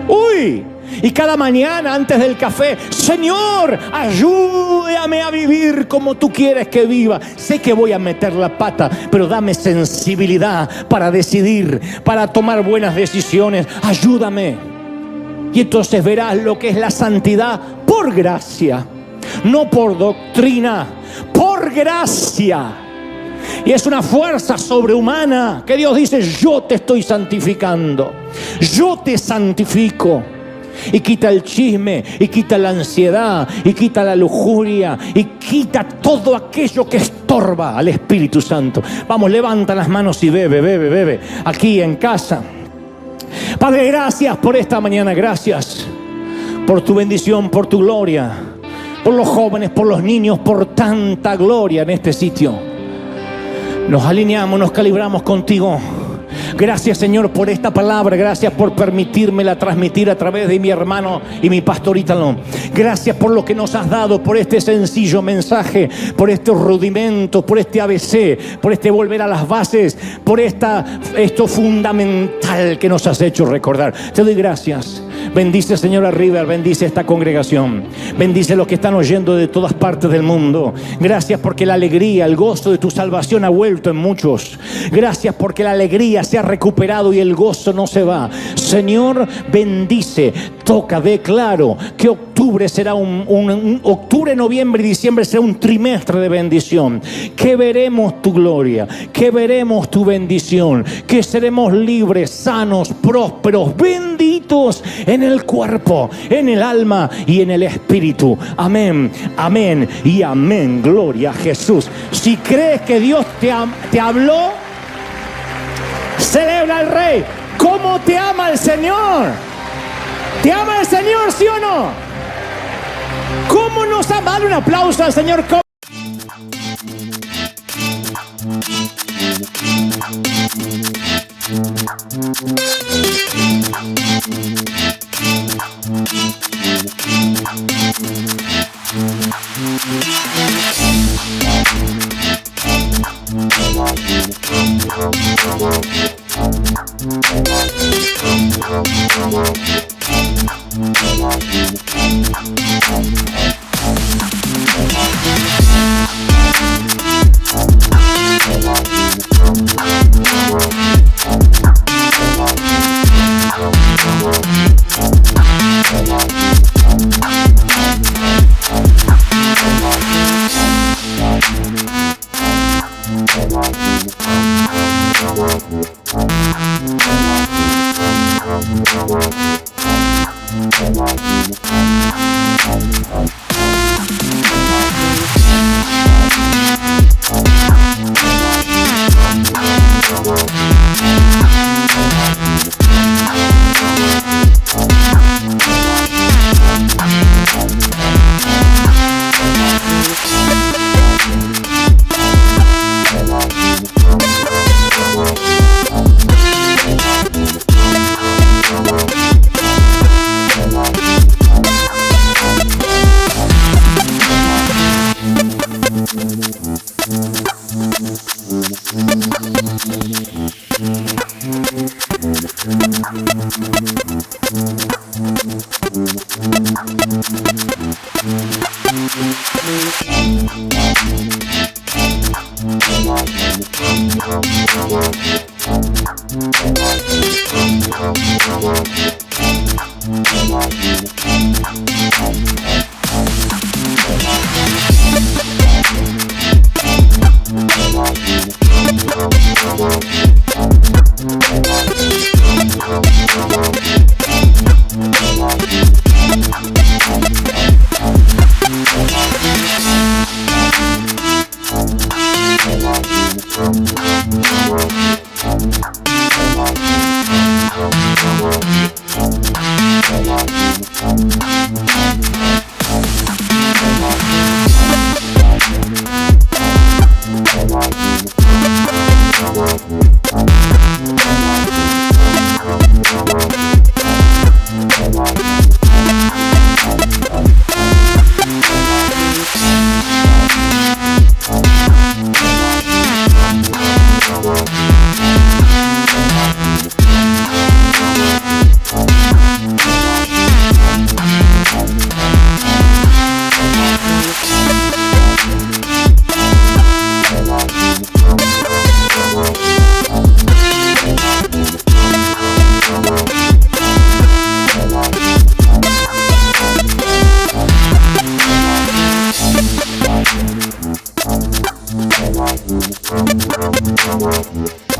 Uy, y cada mañana antes del café, Señor, ayúdame a vivir como tú quieres que viva. Sé que voy a meter la pata, pero dame sensibilidad para decidir, para tomar buenas decisiones. Ayúdame. Y entonces verás lo que es la santidad por gracia, no por doctrina, por gracia. Y es una fuerza sobrehumana que Dios dice, yo te estoy santificando, yo te santifico. Y quita el chisme, y quita la ansiedad, y quita la lujuria, y quita todo aquello que estorba al Espíritu Santo. Vamos, levanta las manos y bebe, bebe, bebe, aquí en casa. Padre, gracias por esta mañana, gracias por tu bendición, por tu gloria, por los jóvenes, por los niños, por tanta gloria en este sitio. Nos alineamos, nos calibramos contigo. Gracias, Señor, por esta palabra. Gracias por permitírmela transmitir a través de mi hermano y mi pastor Ítalo. Gracias por lo que nos has dado, por este sencillo mensaje, por estos rudimentos, por este ABC, por este volver a las bases, por esto fundamental que nos has hecho recordar. Te doy gracias. Bendice, Señor, a River, bendice esta congregación, bendice a los que están oyendo de todas partes del mundo. Gracias porque la alegría, el gozo de tu salvación ha vuelto en muchos. Gracias porque la alegría se ha recuperado y el gozo no se va. Señor, bendice, toca, declaro que octubre será octubre, noviembre y diciembre será un trimestre de bendición. Que veremos tu gloria, que veremos tu bendición, que seremos libres, sanos, prósperos, benditos en el cuerpo, en el alma y en el espíritu. Amén, amén y amén. Gloria a Jesús. Si crees que Dios te habló, celebra al Rey. ¿Cómo te ama el Señor? ¿Te ama el Señor, sí o no? ¿Cómo nos ama? Dale un aplauso al Señor. Thank you.